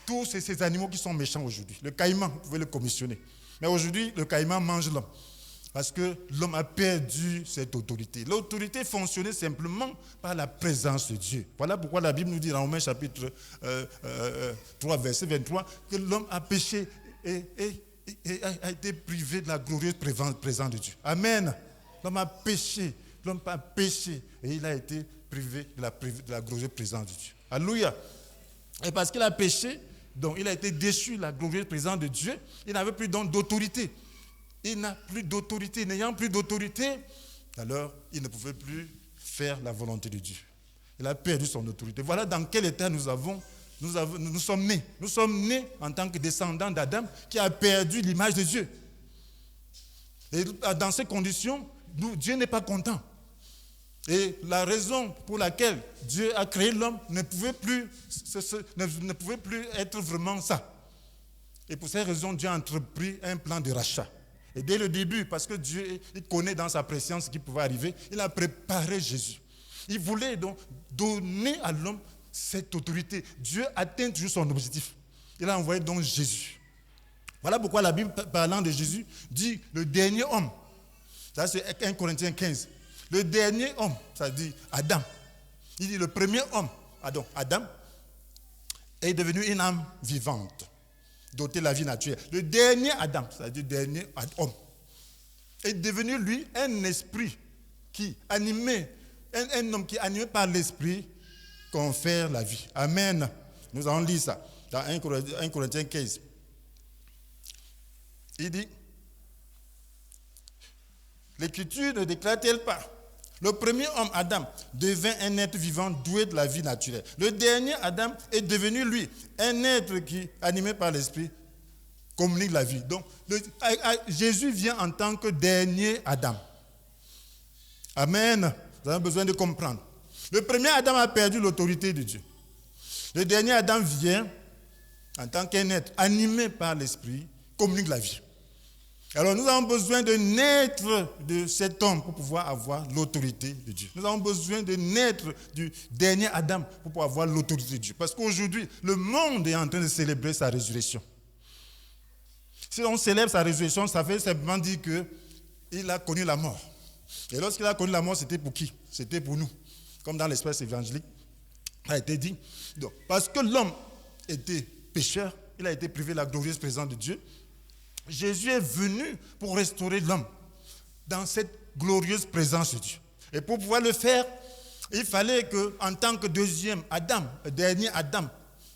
tous ces animaux qui sont méchants aujourd'hui. Le caïman, vous pouvez le commissionner. Mais aujourd'hui, le caïman mange l'homme. Parce que l'homme a perdu cette autorité. L'autorité fonctionnait simplement par la présence de Dieu. Voilà pourquoi la Bible nous dit dans Romains chapitre 3, verset 23, que l'homme a péché et a été privé de la glorieuse présence de Dieu. Amen. L'homme a péché et il a été privé de la glorieuse présence de Dieu. Alléluia. Et parce qu'il a péché, donc il a été déchu de la glorieuse présence de Dieu, il n'avait plus donc d'autorité. Il n'a plus d'autorité. N'ayant plus d'autorité, alors il ne pouvait plus faire la volonté de Dieu. Il a perdu son autorité. Voilà dans quel état nous sommes nés. Nous sommes nés en tant que descendants d'Adam qui a perdu l'image de Dieu. Et dans ces conditions, Dieu n'est pas content. Et la raison pour laquelle Dieu a créé l'homme ne pouvait plus être vraiment ça. Et pour cette raison, Dieu a entrepris un plan de rachat. Et dès le début, parce que Dieu il connaît dans sa préscience ce qui pouvait arriver, il a préparé Jésus. Il voulait donc donner à l'homme cette autorité. Dieu atteint toujours son objectif. Il a envoyé donc Jésus. Voilà pourquoi la Bible, parlant de Jésus, dit le dernier homme. Ça, c'est 1 Corinthiens 15. Le dernier homme, ça dit Adam. Il dit le premier homme, Adam, est devenu une âme vivante, dotée de la vie naturelle. Le dernier Adam, c'est-à-dire le dernier homme, est devenu, lui, un esprit qui animé, un homme qui est animé par l'esprit confère la vie. Amen. Nous allons lire ça dans 1 Corinthiens 15. Il dit, l'Écriture ne déclare-t-elle pas? Le premier homme, Adam, devint un être vivant doué de la vie naturelle. Le dernier Adam est devenu, lui, un être qui, animé par l'esprit, communique la vie. Donc, Jésus vient en tant que dernier Adam. Amen. Vous avez besoin de comprendre. Le premier Adam a perdu l'autorité de Dieu. Le dernier Adam vient en tant qu'un être animé par l'esprit, communique la vie. Alors nous avons besoin de naître de cet homme pour pouvoir avoir l'autorité de Dieu. Nous avons besoin de naître du dernier Adam pour pouvoir avoir l'autorité de Dieu. Parce qu'aujourd'hui, le monde est en train de célébrer sa résurrection. Si on célèbre sa résurrection, ça veut simplement dire qu'il a connu la mort. Et lorsqu'il a connu la mort, c'était pour qui? C'était pour nous. Comme dans l'espèce évangélique, ça a été dit. Donc, parce que l'homme était pécheur, il a été privé de la glorieuse présence de Dieu. Jésus est venu pour restaurer l'homme dans cette glorieuse présence de Dieu. Et pour pouvoir le faire, il fallait qu'en tant que deuxième Adam, dernier Adam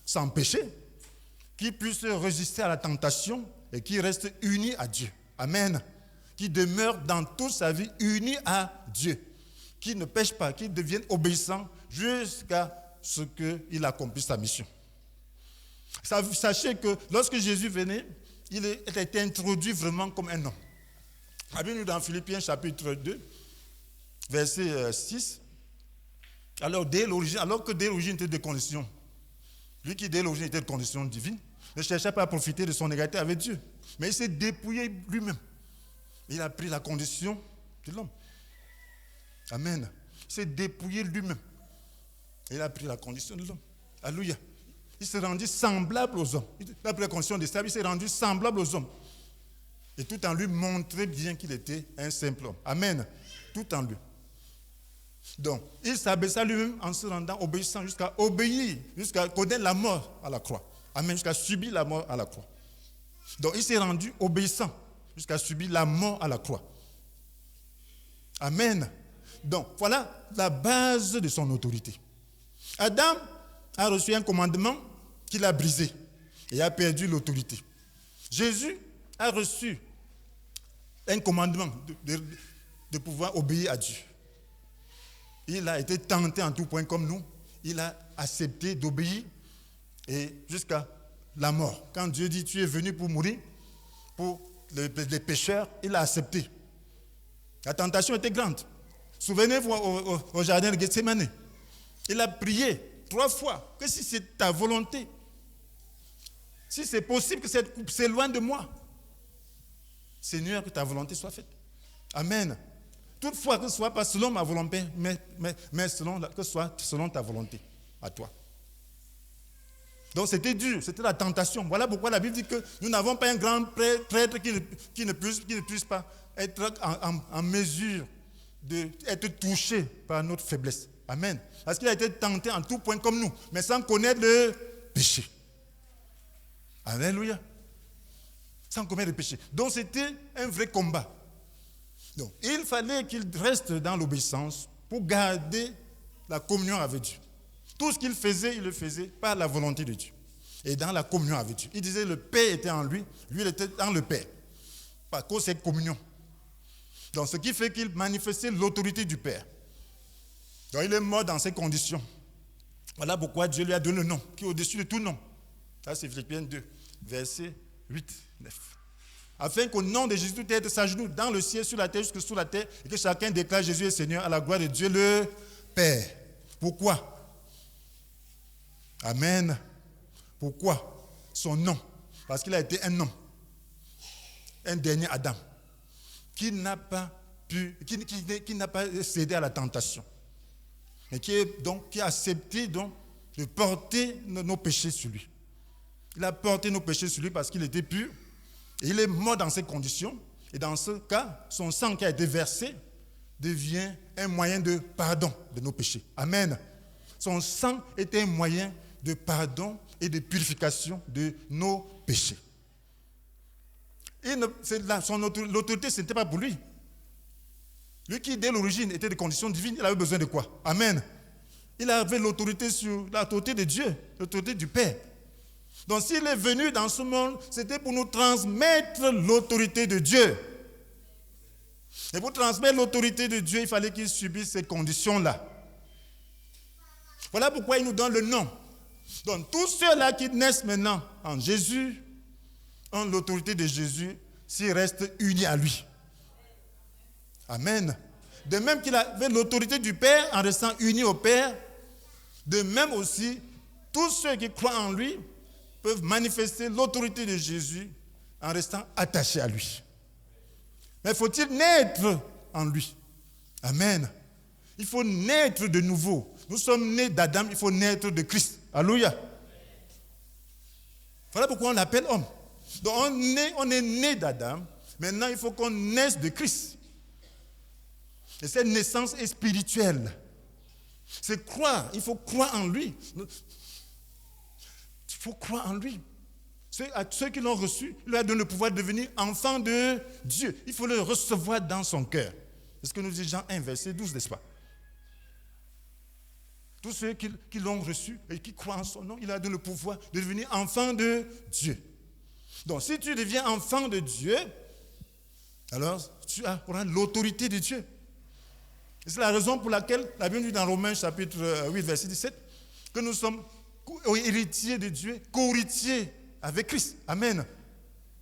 sans péché, qu'il puisse résister à la tentation et qu'il reste uni à Dieu. Amen. Qui demeure dans toute sa vie uni à Dieu. Qui ne pêche pas, qui devienne obéissant jusqu'à ce qu'il accomplisse sa mission. Sachez que lorsque Jésus venait, il a été introduit vraiment comme un homme. La Bible nous dit dans Philippiens chapitre 2, verset 6. Alors que dès l'origine était de condition, lui qui dès l'origine était de condition divine, ne cherchait pas à profiter de son égalité avec Dieu. Mais il s'est dépouillé lui-même. Il a pris la condition de l'homme. Amen. Il s'est dépouillé lui-même. Il a pris la condition de l'homme. Alléluia. Il s'est rendu semblable aux hommes. Il a pris la condition de esclave, il s'est rendu semblable aux hommes. Et tout en lui montrait bien qu'il était un simple homme. Amen. Tout en lui. Donc, il s'abaissa lui-même en se rendant obéissant jusqu'à obéir, jusqu'à connaître la mort à la croix. Amen. Jusqu'à subir la mort à la croix. Donc, il s'est rendu obéissant jusqu'à subir la mort à la croix. Amen. Donc, voilà la base de son autorité. Adam a reçu un commandement qu'il a brisé et a perdu l'autorité. Jésus a reçu un commandement de pouvoir obéir à Dieu. Il a été tenté en tout point comme nous. Il a accepté d'obéir et jusqu'à la mort. Quand Dieu dit tu es venu pour mourir, pour les pécheurs, il a accepté. La tentation était grande. Souvenez-vous au jardin de Gethsémane. Il a prié 3 fois que si c'est ta volonté, si c'est possible que cette coupe s'éloigne de moi, Seigneur, que ta volonté soit faite. Amen. Toutefois, que ce ne soit pas selon ma volonté, mais que ce soit selon ta volonté, à toi. Donc c'était dur, c'était la tentation. Voilà pourquoi la Bible dit que nous n'avons pas un grand prêtre qui ne puisse pas être en mesure d'être touché par notre faiblesse. Amen. Parce qu'il a été tenté en tout point comme nous, mais sans connaître le péché. Alléluia. Sans commettre le péché. Donc c'était un vrai combat. Donc il fallait qu'il reste dans l'obéissance pour garder la communion avec Dieu. Tout ce qu'il faisait, il le faisait par la volonté de Dieu. Et dans la communion avec Dieu. Il disait le Père était en lui, lui il était dans le Père. Par cause de cette communion. Donc ce qui fait qu'il manifestait l'autorité du Père. Donc il est mort dans ces conditions. Voilà pourquoi Dieu lui a donné le nom, qui est au-dessus de tout nom. Ça c'est Philippiens 2, versets 8, 9. Afin qu'au nom de Jésus, tout être s'agenouille dans le ciel, sur la terre, jusque sous la terre, et que chacun déclare Jésus est Seigneur à la gloire de Dieu le Père. Pourquoi? Amen. Pourquoi? Son nom. Parce qu'il a été un homme. Un dernier Adam. Qui n'a pas cédé à la tentation. Mais qui a accepté donc de porter nos péchés sur lui. Il a porté nos péchés sur lui parce qu'il était pur. Et il est mort dans ces conditions. Et dans ce cas, son sang qui a été versé devient un moyen de pardon de nos péchés. Amen. Son sang était un moyen de pardon et de purification de nos péchés. L'autorité, ce n'était pas pour lui. Lui qui, dès l'origine, était de conditions divines, il avait besoin de quoi? Amen. Il avait l'autorité sur l'autorité de Dieu, l'autorité du Père. Donc s'il est venu dans ce monde, c'était pour nous transmettre l'autorité de Dieu. Et pour transmettre l'autorité de Dieu, il fallait qu'il subisse ces conditions-là. Voilà pourquoi il nous donne le nom. Donc tous ceux-là qui naissent maintenant en Jésus ont l'autorité de Jésus s'ils restent unis à lui. Amen. De même qu'il avait l'autorité du Père en restant unis au Père, de même aussi, tous ceux qui croient en lui peuvent manifester l'autorité de Jésus en restant attachés à lui. Mais faut-il naître en lui? Amen. Il faut naître de nouveau. Nous sommes nés d'Adam, il faut naître de Christ. Alléluia. Voilà pourquoi on l'appelle homme. Donc on est né d'Adam. Maintenant, il faut qu'on naisse de Christ. Et cette naissance est spirituelle. C'est croire. Il faut croire en lui. Il faut croire en lui. À ceux qui l'ont reçu, il leur donne le pouvoir de devenir enfants de Dieu. Il faut le recevoir dans son cœur. C'est ce que nous dit Jean 1, verset 12, n'est-ce pas? Tous ceux qui l'ont reçu et qui croient en son nom, il leur donne le pouvoir de devenir enfants de Dieu. Donc, si tu deviens enfant de Dieu, alors tu auras l'autorité de Dieu. Et c'est la raison pour laquelle la Bible dit dans Romains chapitre 8, verset 17, que nous sommes héritiers de Dieu, co-héritiers avec Christ. Amen.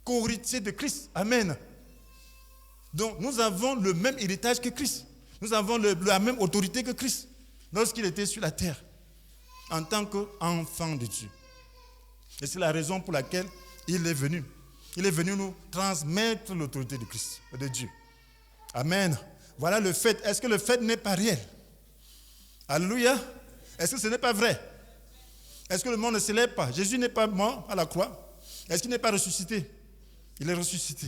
Co-héritiers de Christ. Amen. Donc, nous avons le même héritage que Christ. Nous avons la même autorité que Christ lorsqu'il était sur la terre en tant qu'enfant de Dieu. Et c'est la raison pour laquelle il est venu. Il est venu nous transmettre l'autorité de Christ, de Dieu. Amen. Voilà le fait. Est-ce que le fait n'est pas réel? Alléluia. Est-ce que ce n'est pas vrai? Est-ce que le monde ne se lève pas? Jésus n'est pas mort à la croix. Est-ce qu'il n'est pas ressuscité? Il est ressuscité.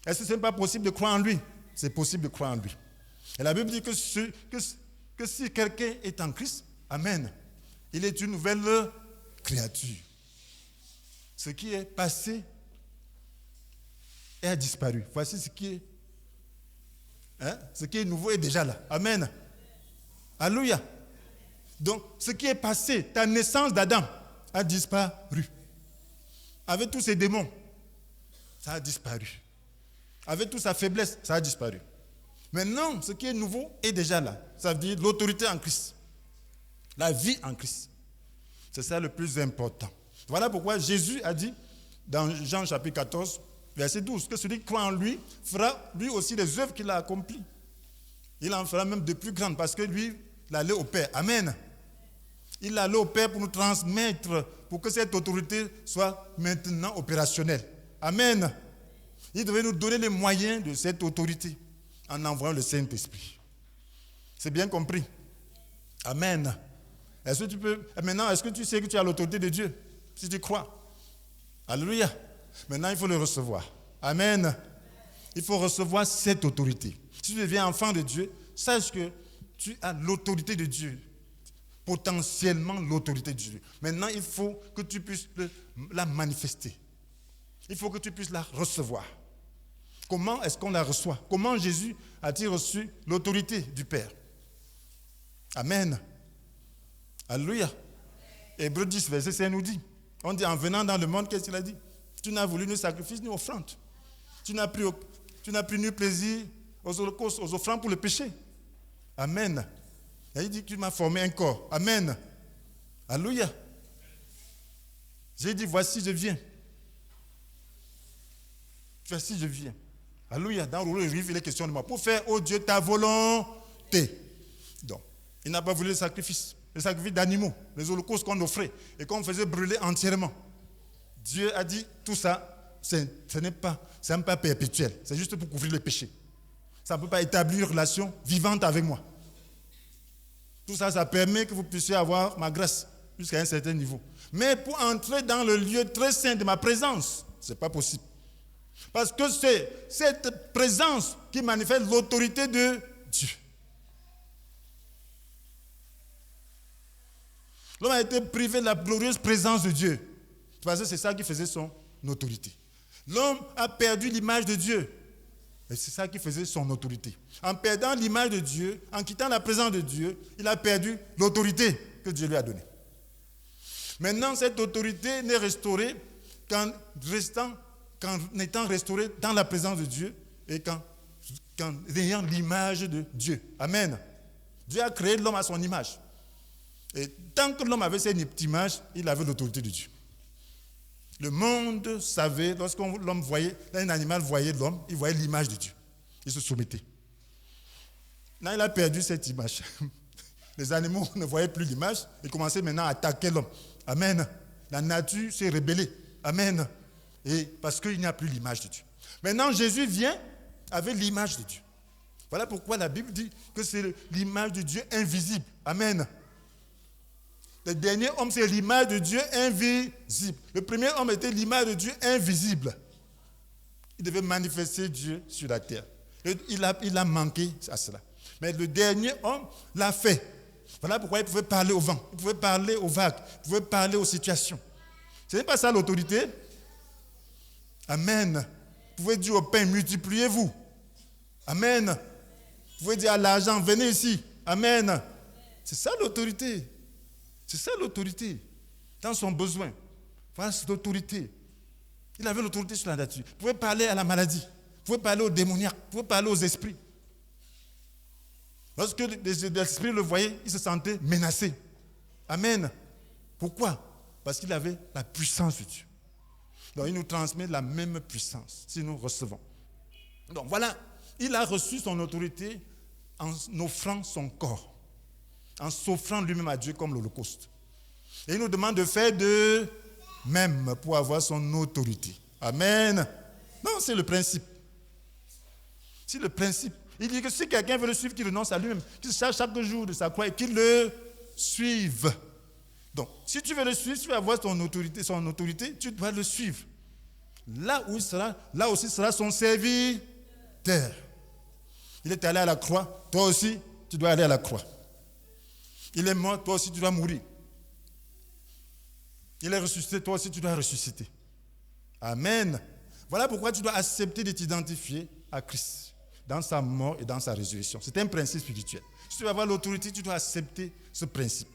Est-ce que ce n'est pas possible de croire en lui? C'est possible de croire en lui. Et la Bible dit que si quelqu'un est en Christ, amen, il est une nouvelle créature. Ce qui est passé a disparu. Voici ce qui est nouveau est déjà là. Amen. Alléluia. Donc, ce qui est passé, ta naissance d'Adam a disparu. Avec tous ses démons, ça a disparu. Avec toute sa faiblesse, ça a disparu. Maintenant, ce qui est nouveau est déjà là. Ça veut dire l'autorité en Christ. La vie en Christ. C'est ça le plus important. Voilà pourquoi Jésus a dit dans Jean chapitre 14, verset 12, que celui qui croit en lui fera lui aussi les œuvres qu'il a accomplies. Il en fera même de plus grandes parce que lui, il allait au Père. Amen. Il allait au Père pour nous transmettre, pour que cette autorité soit maintenant opérationnelle. Amen. Il devait nous donner les moyens de cette autorité en envoyant le Saint-Esprit. C'est bien compris. Amen. Maintenant, est-ce que tu sais que tu as l'autorité de Dieu? Si tu crois. Alléluia. Maintenant, il faut le recevoir. Amen. Il faut recevoir cette autorité. Si tu deviens enfant de Dieu, sache que tu as l'autorité de Dieu. Potentiellement l'autorité de Dieu. Maintenant, il faut que tu puisses la manifester. Il faut que tu puisses la recevoir. Comment est-ce qu'on la reçoit? Comment Jésus a-t-il reçu l'autorité du Père? Amen. Alléluia. Hébreux 10, verset 5 nous dit, on dit en venant dans le monde, qu'est-ce qu'il a dit? Tu n'as voulu ni sacrifice ni offrande. Tu n'as pris ni plaisir aux holocaustes, aux offrandes pour le péché. Amen. Et il dit que tu m'as formé un corps. Amen. Alléluia. J'ai dit, voici, je viens. Voici, je viens. Alléluia. Dans le livre, il est question de moi. Pour faire, oh Dieu, ta volonté. Donc, il n'a pas voulu le sacrifice d'animaux, les holocaustes qu'on offrait et qu'on faisait brûler entièrement. Dieu a dit, tout ça, ce n'est pas perpétuel. C'est juste pour couvrir le péché. Ça ne peut pas établir une relation vivante avec moi. Tout ça, ça permet que vous puissiez avoir ma grâce jusqu'à un certain niveau. Mais pour entrer dans le lieu très saint de ma présence, ce n'est pas possible. Parce que c'est cette présence qui manifeste l'autorité de Dieu. L'homme a été privé de la glorieuse présence de Dieu. Parce que c'est ça qui faisait son autorité. L'homme a perdu l'image de Dieu. Et c'est ça qui faisait son autorité. En perdant l'image de Dieu, en quittant la présence de Dieu, il a perdu l'autorité que Dieu lui a donnée. Maintenant, cette autorité n'est restaurée qu'en étant restaurée dans la présence de Dieu et qu'en ayant l'image de Dieu. Amen. Dieu a créé l'homme à son image. Et tant que l'homme avait cette image, il avait l'autorité de Dieu. Le monde savait, lorsque l'homme voyait, un animal voyait l'homme, il voyait l'image de Dieu. Il se soumettait. Là, il a perdu cette image. Les animaux ne voyaient plus l'image et commençaient maintenant à attaquer l'homme. Amen. La nature s'est rébellée. Amen. Et parce qu'il n'y a plus l'image de Dieu. Maintenant, Jésus vient avec l'image de Dieu. Voilà pourquoi la Bible dit que c'est l'image de Dieu invisible. Amen. Le dernier homme, c'est l'image de Dieu invisible. Le premier homme était l'image de Dieu invisible. Il devait manifester Dieu sur la terre. Il a manqué à cela. Mais le dernier homme l'a fait. Voilà pourquoi il pouvait parler au vent, il pouvait parler aux vagues, il pouvait parler aux situations. Ce n'est pas ça l'autorité. Amen. Vous pouvez dire au pain, multipliez-vous. Amen. Vous pouvez dire à l'argent, venez ici. Amen. C'est ça l'autorité. C'est ça l'autorité. Dans son besoin. Voilà cette autorité. Il avait l'autorité sur la nature. Vous pouvez parler à la maladie. Vous pouvez parler aux démoniaques. Vous pouvez parler aux esprits. Lorsque l'esprit le voyait, il se sentait menacé. Amen. Pourquoi? Parce qu'il avait la puissance de Dieu. Donc il nous transmet la même puissance si nous recevons. Donc voilà, il a reçu son autorité en offrant son corps, en s'offrant lui-même à Dieu comme l'Holocauste. Et il nous demande de faire de même pour avoir son autorité. Amen. Non, c'est le principe. C'est le principe. Il dit que si quelqu'un veut le suivre, qu'il renonce à lui-même, qu'il se charge chaque jour de sa croix et qu'il le suive. Donc, si tu veux le suivre, si tu veux avoir son autorité, tu dois le suivre. Là où il sera, là aussi sera son serviteur. Il est allé à la croix, toi aussi, tu dois aller à la croix. Il est mort, toi aussi, tu dois mourir. Il est ressuscité, toi aussi, tu dois ressusciter. Amen. Voilà pourquoi tu dois accepter de t'identifier à Christ dans sa mort et dans sa résurrection. C'est un principe spirituel. Si tu veux avoir l'autorité, tu dois accepter ce principe.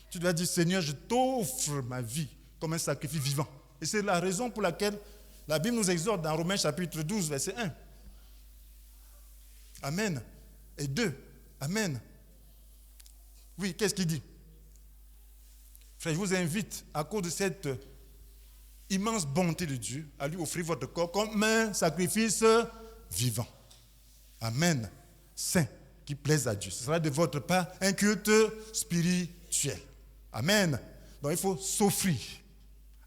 Tu dois dire, Seigneur, je t'offre ma vie comme un sacrifice vivant. Et c'est la raison pour laquelle la Bible nous exhorte dans Romains chapitre 12, verset 1. Amen. Et 2. Amen. Oui, qu'est-ce qu'il dit? Frère, je vous invite, à cause de cette immense bonté de Dieu à lui offrir votre corps comme un sacrifice vivant. Amen. Saint, qui plaise à Dieu. Ce sera de votre part un culte spirituel. Amen. Donc il faut s'offrir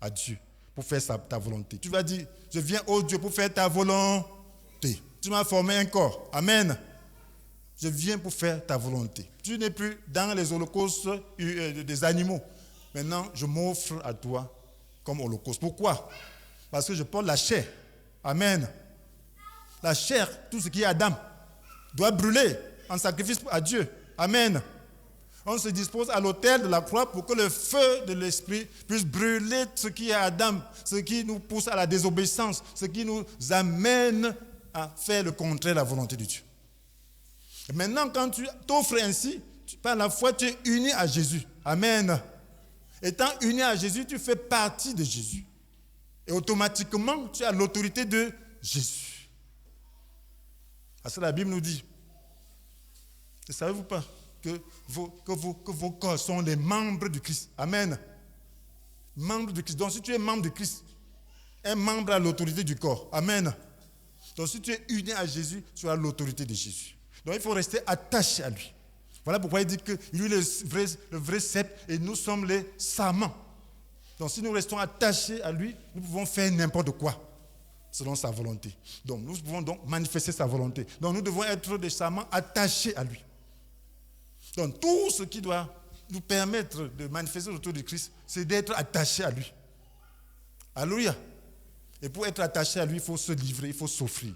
à Dieu pour faire ta volonté. Tu vas dire, je viens au Dieu pour faire ta volonté. Tu m'as formé un corps. Amen. Je viens pour faire ta volonté. Tu n'es plus dans les holocaustes des animaux. Maintenant, je m'offre à toi comme holocauste. Pourquoi? Parce que je porte la chair. Amen. La chair, tout ce qui est Adam, doit brûler en sacrifice à Dieu. Amen. On se dispose à l'autel de la croix pour que le feu de l'esprit puisse brûler ce qui est Adam, ce qui nous pousse à la désobéissance, ce qui nous amène à faire le contraire de la volonté de Dieu. Et maintenant, quand tu t'offres ainsi, par la foi, tu es uni à Jésus. Amen. Étant uni à Jésus, tu fais partie de Jésus. Et automatiquement, tu as l'autorité de Jésus. Parce que la Bible nous dit, ne savez-vous pas que vos corps sont les membres du Christ? Amen. Membres du Christ. Donc si tu es membre de Christ, un membre a l'autorité du corps. Amen. Donc si tu es uni à Jésus, tu as l'autorité de Jésus. Donc il faut rester attaché à lui. Voilà pourquoi il dit que lui est le vrai sceptre et nous sommes les sarments. Donc si nous restons attachés à lui, nous pouvons faire n'importe quoi selon sa volonté. Donc nous pouvons donc manifester sa volonté. Donc nous devons être des sarments attachés à lui. Donc tout ce qui doit nous permettre de manifester autour de Christ, c'est d'être attaché à lui. Alléluia. Et pour être attaché à lui, il faut se livrer, il faut s'offrir.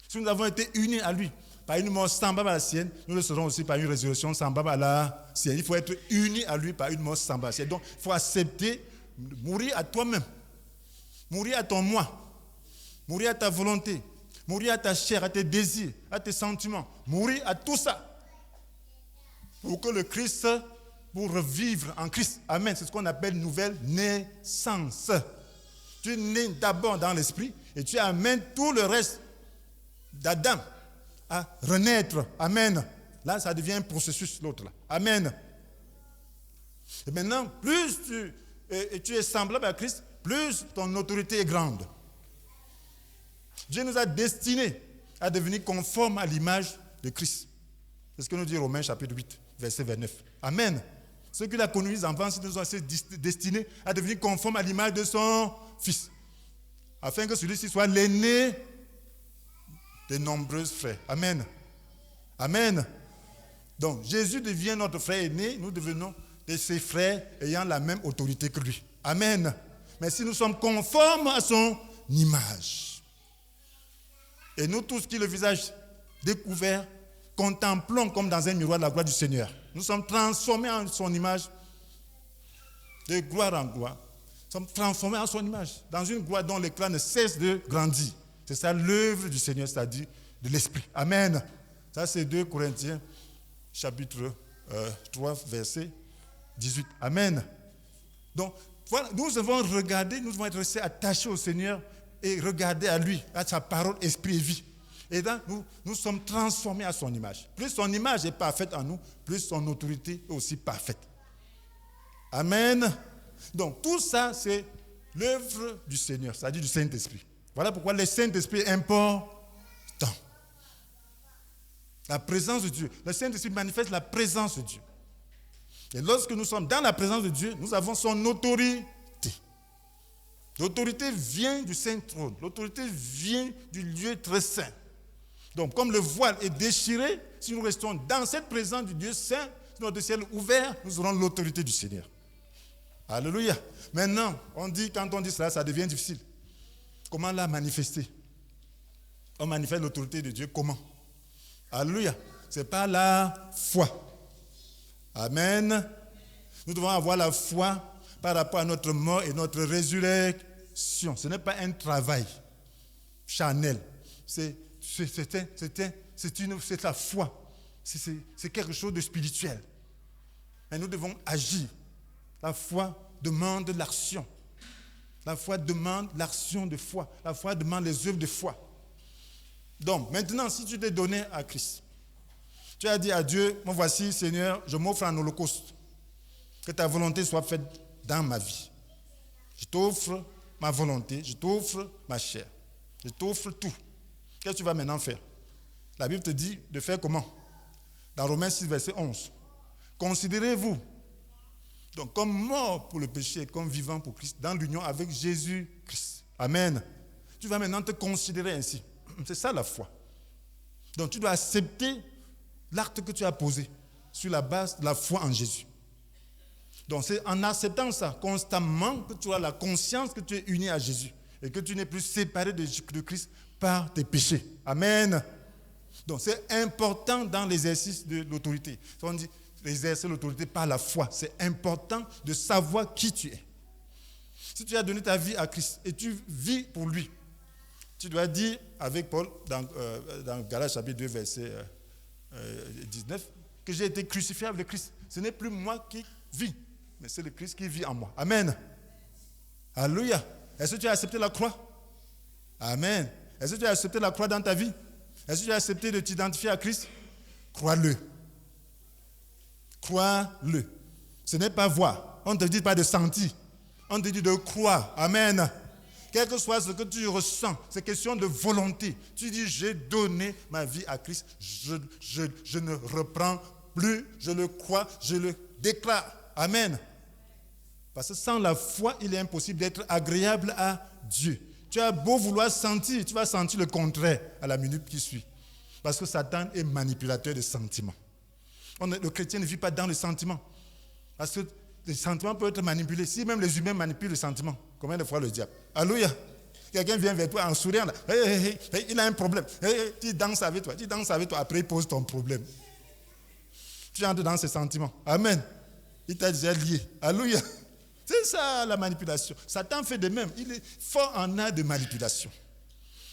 Si nous avons été unis à lui par une mort semblable à la sienne, nous le serons aussi par une résurrection semblable à la sienne. Il faut être unis à lui par une mort semblable à la sienne. Donc, il faut accepter de mourir à toi-même, mourir à ton moi, mourir à ta volonté, mourir à ta chair, à tes désirs, à tes sentiments, mourir à tout ça pour que le Christ, pour revivre en Christ. Amen. C'est ce qu'on appelle une nouvelle naissance. Tu es né d'abord dans l'esprit et tu amènes tout le reste d'Adam à renaître. Amen. Là, ça devient un processus, l'autre là. Amen. Et maintenant, plus tu es semblable à Christ, plus ton autorité est grande. Dieu nous a destinés à devenir conformes à l'image de Christ. C'est ce que nous dit Romains chapitre 8, verset 29. Amen. Ceux qui la conduisent en France, nous ont destinés à devenir conformes à l'image de son Fils, afin que celui-ci soit l'aîné de nombreux frères. Amen. Amen. Donc, Jésus devient notre frère aîné, nous devenons de ses frères ayant la même autorité que lui. Amen. Mais si nous sommes conformes à son image, et nous tous qui le visage découvert, contemplons comme dans un miroir la gloire du Seigneur. Nous sommes transformés en son image, de gloire en gloire. Nous sommes transformés en son image, dans une gloire dont l'éclat ne cesse de grandir. C'est ça l'œuvre du Seigneur, c'est-à-dire de l'Esprit. Amen. Ça, c'est 2 Corinthiens, chapitre 3, verset 18. Amen. Donc, voilà, nous devons regarder, nous devons être restés attachés au Seigneur et regarder à lui, à sa parole, esprit et vie. Et là, nous sommes transformés à son image. Plus son image est parfaite en nous, plus son autorité est aussi parfaite. Amen. Donc, tout ça, c'est l'œuvre du Seigneur, c'est-à-dire du Saint-Esprit. Voilà pourquoi le Saint-Esprit est important. La présence de Dieu. Le Saint-Esprit manifeste la présence de Dieu. Et lorsque nous sommes dans la présence de Dieu, nous avons son autorité. L'autorité vient du Saint-Trône. L'autorité vient du lieu très saint. Donc, comme le voile est déchiré, si nous restons dans cette présence du Dieu saint, notre ciel ouvert, nous aurons l'autorité du Seigneur. Alléluia. Maintenant, quand on dit cela, ça devient difficile. Comment la manifester? On manifeste l'autorité de Dieu comment? Alléluia. C'est par la foi. Amen. Nous devons avoir la foi par rapport à notre mort et notre résurrection. Ce n'est pas un travail charnel. C'est la foi. C'est quelque chose de spirituel. Mais nous devons agir. La foi demande l'action. La foi demande l'action de foi. La foi demande les œuvres de foi. Donc, maintenant, si tu t'es donné à Christ, tu as dit à Dieu, moi voici, Seigneur, je m'offre en holocauste. Que ta volonté soit faite dans ma vie. Je t'offre ma volonté, je t'offre ma chair. Je t'offre tout. Qu'est-ce que tu vas maintenant faire? La Bible te dit de faire comment? Dans Romains 6, verset 11. Considérez-vous donc comme mort pour le péché et comme vivant pour Christ dans l'union avec Jésus-Christ. Amen. Tu vas maintenant te considérer ainsi. C'est ça la foi. Donc tu dois accepter l'acte que tu as posé sur la base de la foi en Jésus. Donc c'est en acceptant ça constamment que tu as la conscience que tu es uni à Jésus et que tu n'es plus séparé de Christ par tes péchés. Amen. Donc c'est important dans l'exercice de l'autorité. On dit exercer l'autorité par la foi. C'est important de savoir qui tu es. Si tu as donné ta vie à Christ et tu vis pour lui, tu dois dire avec Paul dans Galates chapitre 2 verset 19 que j'ai été crucifié avec le Christ. Ce n'est plus moi qui vis, mais c'est le Christ qui vit en moi. Amen. Alléluia. Est-ce que tu as accepté la croix? Amen. Est-ce que tu as accepté la croix dans ta vie? Est-ce que tu as accepté de t'identifier à Christ? Crois-le. Crois-le. Ce n'est pas voir. On ne te dit pas de sentir. On te dit de croire. Amen. Quel que soit ce que tu ressens, c'est question de volonté. Tu dis, j'ai donné ma vie à Christ. Je ne reprends plus. Je le crois. Je le déclare. Amen. Parce que sans la foi, il est impossible d'être agréable à Dieu. Tu as beau vouloir sentir, tu vas sentir le contraire à la minute qui suit. Parce que Satan est manipulateur de sentiments. Le chrétien ne vit pas dans le sentiment. Parce que les sentiments peuvent être manipulés. Si même les humains manipulent les sentiments, combien de fois le diable? Alléluia. Quelqu'un vient vers toi en souriant. Là. Hey, il a un problème. Tu danses avec toi. Après, il pose ton problème. Tu entres dans ces sentiments. Amen. Il t'a déjà lié. Alléluia. C'est ça la manipulation. Satan fait de même. Il est fort en art de manipulation.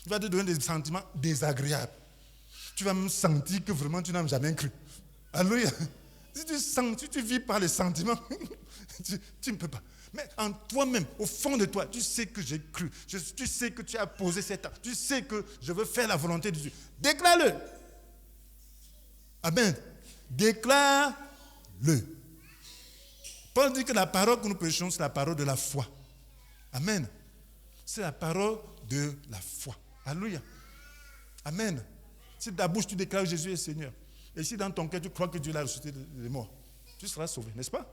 Il va te donner des sentiments désagréables. Tu vas même sentir que vraiment tu n'as jamais cru. Alléluia. Si tu vis par les sentiments, tu ne peux pas. Mais en toi-même, au fond de toi, tu sais que j'ai cru. Tu sais que tu as posé cet acte. Tu sais que je veux faire la volonté de Dieu. Déclare-le. Amen. Déclare-le. Paul dit que la parole que nous prêchons, c'est la parole de la foi. Amen. C'est la parole de la foi. Alléluia. Amen. Si de ta bouche tu déclares Jésus est Seigneur, et si dans ton cœur tu crois que Dieu l'a ressuscité des morts, tu seras sauvé, n'est-ce pas?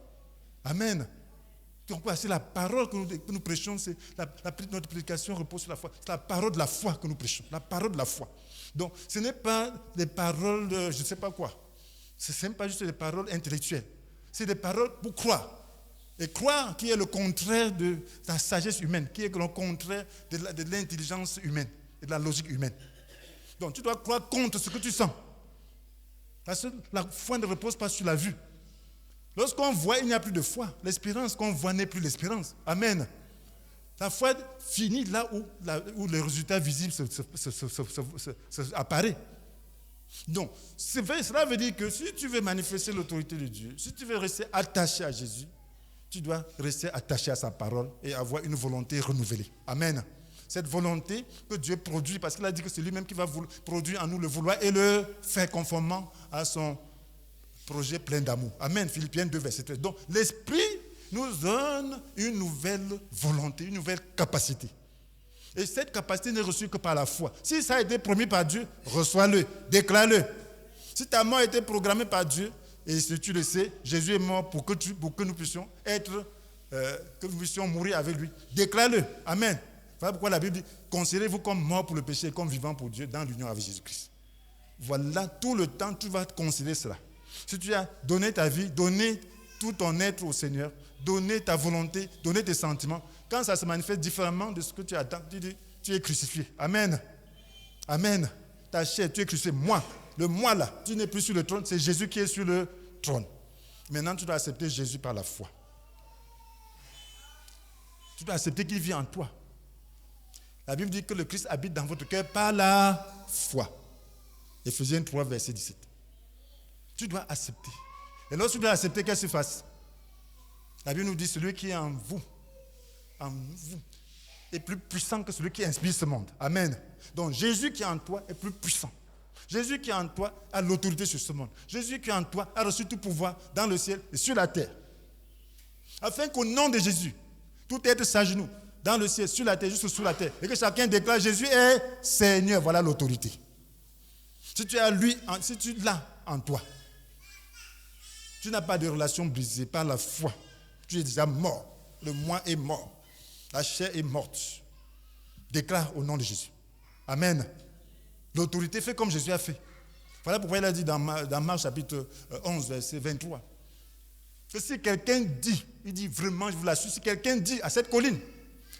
Amen. Donc, c'est la parole que nous prêchons, notre prédication repose sur la foi. C'est la parole de la foi que nous prêchons. La parole de la foi. Donc, ce n'est pas des paroles de je ne sais pas quoi. Ce n'est pas juste des paroles intellectuelles. C'est des paroles pour croire. Et croire qui est le contraire de la sagesse humaine, qui est le contraire de l'intelligence humaine et de la logique humaine. Donc tu dois croire contre ce que tu sens. Parce que la foi ne repose pas sur la vue. Lorsqu'on voit, il n'y a plus de foi. L'espérance qu'on voit n'est plus l'espérance. Amen. La foi finit là où le résultat visible apparaît. Donc, cela veut dire que si tu veux manifester l'autorité de Dieu, si tu veux rester attaché à Jésus, tu dois rester attaché à sa parole et avoir une volonté renouvelée. Amen. Cette volonté que Dieu produit, parce qu'il a dit que c'est lui-même qui va produire en nous le vouloir et le faire conformément à son projet plein d'amour. Amen. Philippiens 2, verset 13. Donc, l'Esprit nous donne une nouvelle volonté, une nouvelle capacité. Et cette capacité n'est reçue que par la foi. Si ça a été promis par Dieu, reçois-le, déclare-le. Si ta mort a été programmée par Dieu, et si tu le sais, Jésus est mort pour que nous puissions que nous puissions mourir avec lui. Déclare-le. Amen. Voilà pourquoi la Bible dit, considérez-vous comme mort pour le péché et comme vivant pour Dieu dans l'union avec Jésus-Christ. Voilà, tout le temps, tu vas considérer cela. Si tu as donné ta vie, donné tout ton être au Seigneur, donné ta volonté, donné tes sentiments, quand ça se manifeste différemment de ce que tu attends, tu dis, tu es crucifié. Amen. Amen. Ta chair, tu es crucifié. Moi, le moi là, tu n'es plus sur le trône, c'est Jésus qui est sur le trône. Maintenant, tu dois accepter Jésus par la foi. Tu dois accepter qu'il vit en toi. La Bible dit que le Christ habite dans votre cœur par la foi. Éphésiens 3, verset 17. Tu dois accepter. Et lorsque tu dois accepter, qu'est-ce qui se passe? La Bible nous dit, celui qui est en vous, est plus puissant que celui qui inspire ce monde. Amen. Donc Jésus qui est en toi est plus puissant. Jésus qui est en toi a l'autorité sur ce monde. Jésus qui est en toi a reçu tout pouvoir dans le ciel et sur la terre. afin qu'au nom de Jésus, tout être s'agenouille dans le ciel, sur la terre, juste sous la terre, et que chacun déclare Jésus est Seigneur. Voilà l'autorité. Si tu as lui, si tu l'as en toi, tu n'as pas de relation brisée par la foi. Tu es déjà mort. Le moi est mort. La chair est morte. Déclare au nom de Jésus. Amen. L'autorité fait comme Jésus a fait. Voilà pourquoi il a dit dans Marc chapitre 11, verset 23, que si quelqu'un dit, il dit vraiment, je vous l'assure, si quelqu'un dit à cette colline,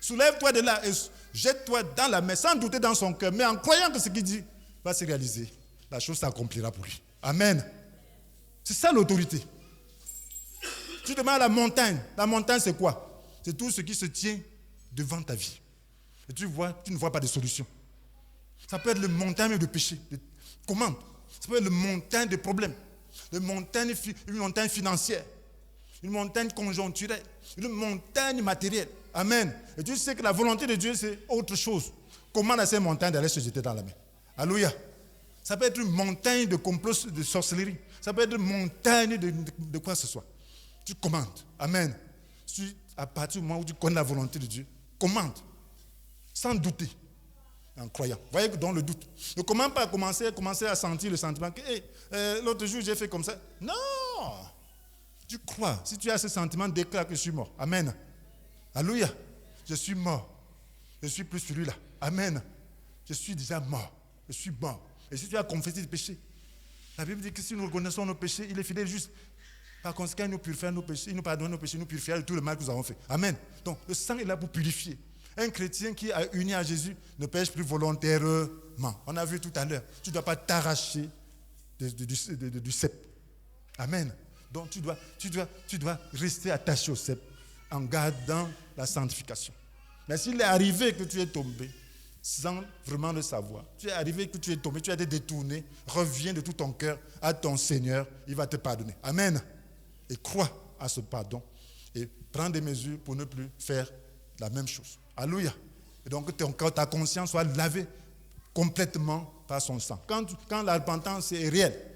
soulève-toi de là et jette-toi dans la mer, sans douter dans son cœur, mais en croyant que ce qu'il dit va se réaliser, la chose s'accomplira pour lui. Amen. C'est ça l'autorité. Tu demandes à la montagne. La montagne, c'est quoi? C'est tout ce qui se tient devant ta vie. Et tu ne vois pas de solution. Ça peut être le montagne de péché. Comment? Ça peut être le montagne de problèmes. Une montagne financière. Une montagne conjoncturelle. Une montagne matérielle. Amen. Et tu sais que la volonté de Dieu, c'est autre chose. Commande à ces montagnes d'aller se jeter dans la mer. Alléluia. Ça peut être une montagne de complot, de sorcellerie. Ça peut être une montagne de quoi que ce soit. Tu commandes. Amen. À partir du moment où tu connais la volonté de Dieu, commande. Sans douter. En croyant. Vous voyez que dans le doute. Ne commande pas à commencer à sentir le sentiment que l'autre jour j'ai fait comme ça. Non. Tu crois. Si tu as ce sentiment, déclare que je suis mort. Amen. Alléluia. Je suis mort. Je suis plus celui-là. Amen. Je suis déjà mort. Je suis mort. Et si tu as confessé tes péchés, la Bible dit que si nous reconnaissons nos péchés, il est fidèle et juste. Par conséquent, il nous purifie nos péchés, il nous pardonne nos péchés, il nous purifie de tout le mal que nous avons fait. Amen. Donc, le sang est là pour purifier. Un chrétien qui a uni à Jésus ne pêche plus volontairement. On a vu tout à l'heure. Tu ne dois pas t'arracher du cep. Amen. Donc, tu dois rester attaché au cep en gardant la sanctification. Mais s'il est arrivé que tu es tombé, sans vraiment le savoir, tu es arrivé que tu es tombé, tu as été détourné, reviens de tout ton cœur à ton Seigneur, il va te pardonner. Amen. Et crois à ce pardon et prends des mesures pour ne plus faire la même chose. Alléluia. Et donc que ta conscience soit lavée complètement par son sang. Quand la repentance est réelle,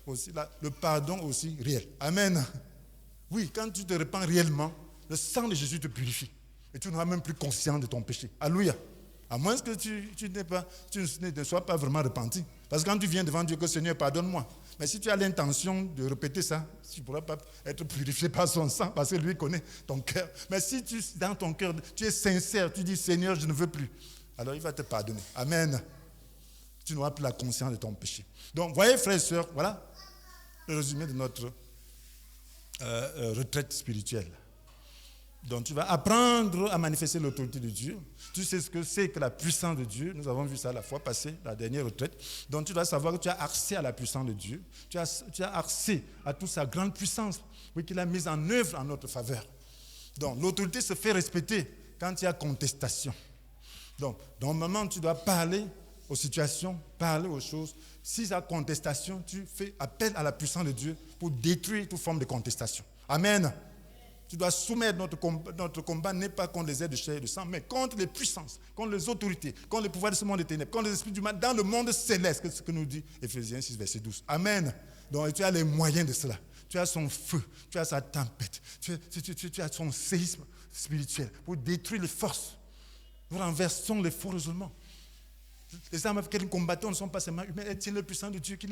aussi, le pardon aussi réel. Amen. Oui, quand tu te repens réellement, le sang de Jésus te purifie. Et tu n'auras même plus conscience de ton péché. Alléluia. À moins que tu ne sois pas vraiment repenti. Parce que quand tu viens devant Dieu, que Seigneur, pardonne-moi. Mais si tu as l'intention de répéter ça, tu ne pourras pas être purifié par son sang, parce que lui connaît ton cœur. Mais si dans ton cœur, tu es sincère, tu dis Seigneur, je ne veux plus, alors il va te pardonner. Amen. Tu n'auras plus la conscience de ton péché. Donc, voyez, frères et sœurs, voilà le résumé de notre retraite spirituelle. Donc, tu vas apprendre à manifester l'autorité de Dieu. Tu sais ce que c'est que la puissance de Dieu. Nous avons vu ça la fois passée, la dernière retraite. Donc, tu dois savoir que tu as accès à la puissance de Dieu. Tu as accès à toute sa grande puissance, oui, qu'il a mise en œuvre en notre faveur. Donc, l'autorité se fait respecter quand il y a contestation. Donc, normalement, tu dois parler aux situations, parler aux choses. Si il y a contestation, tu fais appel à la puissance de Dieu pour détruire toute forme de contestation. Amen. Tu dois soumettre notre combat n'est pas contre les êtres de chair et de sang, mais contre les puissances, contre les autorités, contre les pouvoirs de ce monde des ténèbres, contre les esprits du mal dans le monde céleste, c'est ce que nous dit Éphésiens 6, verset 12. Amen. Donc tu as les moyens de cela. Tu as son feu, tu as sa tempête, tu as son séisme spirituel pour détruire les forces. Nous renversons les faux raisonnements. Les armes avec lesquelles nous combattons ne sont pas seulement humaines, elles tiennent le puissant de Dieu qui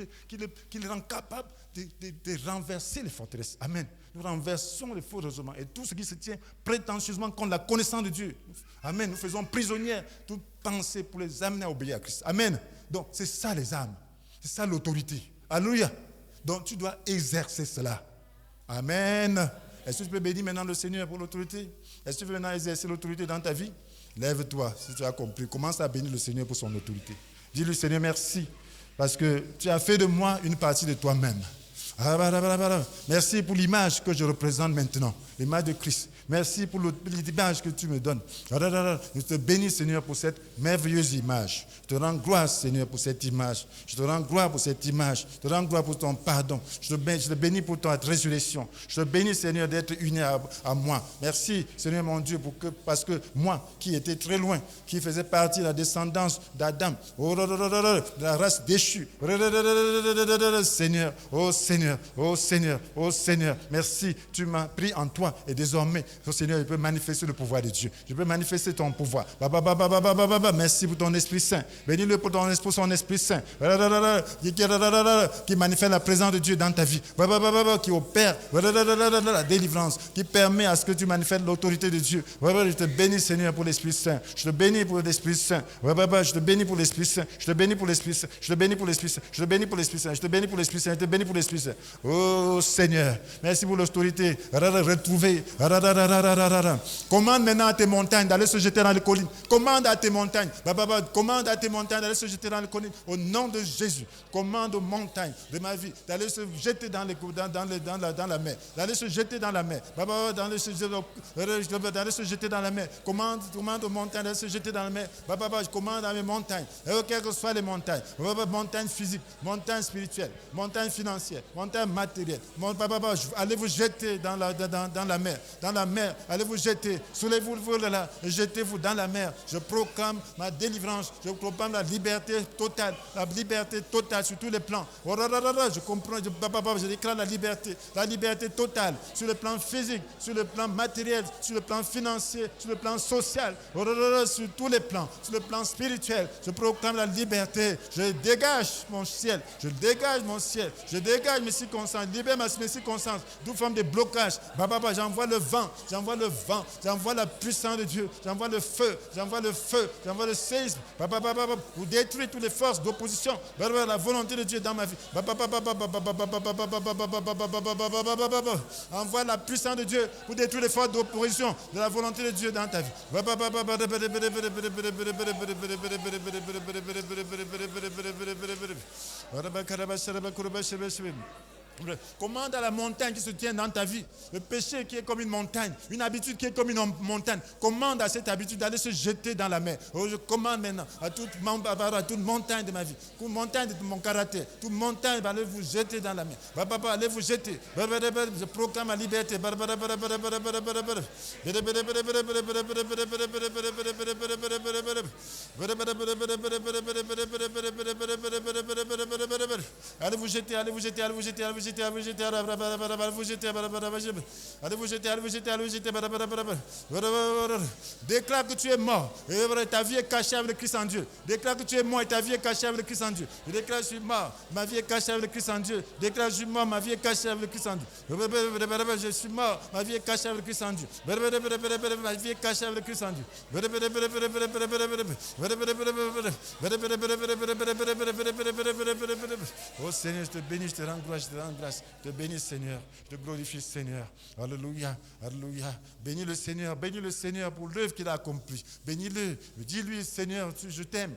les rend capables de renverser les forteresses. Amen. Nous renversons les faux raisonnements et tout ce qui se tient prétentieusement contre la connaissance de Dieu. Amen. Nous faisons prisonnières toute pensée pour les amener à obéir à Christ. Amen. Donc, c'est ça les armes. C'est ça l'autorité. Alléluia. Donc, tu dois exercer cela. Amen. Est-ce que tu peux bénir maintenant le Seigneur pour l'autorité? Est-ce que tu veux maintenant exercer l'autorité dans ta vie? Lève-toi, si tu as compris. Commence à bénir le Seigneur pour son autorité. Dis-lui, Seigneur, merci, parce que tu as fait de moi une partie de toi-même. Merci pour l'image que je représente maintenant, l'image de Christ. Merci pour l'image que tu me donnes. Je te bénis, Seigneur, pour cette merveilleuse image. Je te rends gloire, Seigneur, pour cette image. Je te rends gloire pour cette image. Je te rends gloire pour ton pardon. Je te bénis pour ta résurrection. Je te bénis, Seigneur, d'être uni à moi. Merci, Seigneur mon Dieu, parce que moi, qui étais très loin, qui faisais partie de la descendance d'Adam, de la race déchue, Seigneur, oh Seigneur, oh Seigneur, oh Seigneur, merci, tu m'as pris en toi et désormais, oh Seigneur, je peux manifester le pouvoir de Dieu. Je peux manifester ton pouvoir. Merci pour ton Esprit Saint. Bénis-le pour son Esprit Saint qui manifeste la présence de Dieu dans ta vie, qui opère la délivrance, qui permet à ce que tu manifestes l'autorité de Dieu. Je te bénis, Seigneur, pour l'Esprit Saint. Je te bénis pour l'Esprit Saint. Je te bénis pour l'Esprit Saint. Je te bénis pour l'Esprit Saint. Je te bénis pour l'Esprit Saint. Je te bénis pour l'Esprit Saint. Je te bénis pour l'Esprit Saint. Je te bénis pour l'Esprit Saint. Oh Seigneur, merci pour l'autorité retrouvée. Commande maintenant à tes montagnes d'aller se jeter dans les collines. Commande à tes montagnes. Commande à tes montagnes d'aller se jeter dans les collines. Au nom de Jésus. Commande aux montagnes de ma vie d'aller se jeter dans la mer. D'aller se jeter dans la mer. D'aller se jeter dans la mer. Commande aux montagnes d'aller se jeter dans la mer. Je commande à mes montagnes. Quelles que soient les montagnes. Montagnes physiques, montagnes spirituelles, montagnes financières, montagnes matérielles. Allez vous jeter dans la mer. Dans la mer, allez vous jeter. Soulevez-vous là, jetez-vous dans la mer. Je proclame ma délivrance. Je proclame la liberté totale. La liberté totale sur tous les plans. Je comprends. Je déclare la liberté totale sur le plan physique, sur le plan matériel, sur le plan financier, sur le plan social, sur tous les plans, sur le plan spirituel. Je proclame la liberté. Je dégage mon ciel. Je dégage mon ciel. Je dégage mes circonstances. Libère mes circonstances. D'où forme de blocage. J'envoie le vent. J'envoie le vent. J'envoie la puissance de Dieu. J'envoie le feu. J'envoie le feu. J'envoie le séisme. Pour détruire toutes les forces d'opposition. La volonté de Dieu dans ma vie. Envoie la puissance de Dieu pour détruire les forces d'opposition de la volonté de Dieu dans ta vie. Commande à la montagne qui se tient dans ta vie, le péché qui est comme une montagne, une habitude qui est comme une montagne. Commande à cette habitude d'aller se jeter dans la mer. Je commande maintenant à toute montagne de ma vie, toute montagne de mon caractère, toute montagne, allez vous jeter dans la mer. Allez vous jeter. Je proclame la liberté. Allez vous jeter, allez vous jeter, allez vous jeter, allez vous jeter, allez vous jeter, allez vous jeter, allez vous jeter, allez vous jeter, allez vous jeter. Déclare que tu es mort et ta vie est cachée avec le Christ en Dieu. Déclare que tu es mort et ta vie est cachée avec le Christ en Dieu. Je déclare que je suis mort, ma vie est cachée avec le Christ en Dieu. Déclare que je suis mort, ma vie est cachée avec le Christ en Dieu. Je suis mort, ma vie est cachée avec le Christ en Dieu. Ma vie est cachée avec le Christ en Dieu. Oh Seigneur, je te bénis, je te rends grâce, je te rends grâce. Je te bénis, Seigneur. Je te glorifie, Seigneur. Alléluia, alléluia. Bénis le Seigneur pour l'œuvre qu'il a accomplie. Bénis-le. Dis-lui, Seigneur, je t'aime,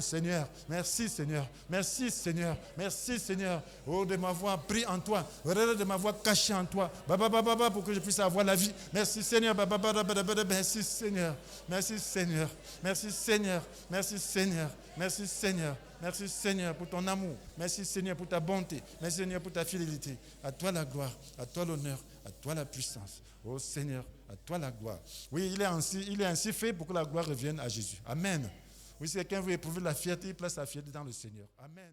Seigneur. Merci, Seigneur. Merci, Seigneur. Merci, Seigneur. Oh, de m'avoir pris en toi, de m'avoir caché en toi. Pour que je puisse avoir la vie. Merci, Seigneur. Merci, Seigneur. Merci, Seigneur. Merci, Seigneur. Merci, Seigneur. Merci, Seigneur. Merci Seigneur pour ton amour. Merci Seigneur pour ta bonté. Merci Seigneur pour ta fidélité. À toi la gloire, à toi l'honneur, à toi la puissance. Oh Seigneur, à toi la gloire. Oui, il est ainsi fait pour que la gloire revienne à Jésus. Amen. Oui, si quelqu'un veut éprouver la fierté, il place la fierté dans le Seigneur. Amen.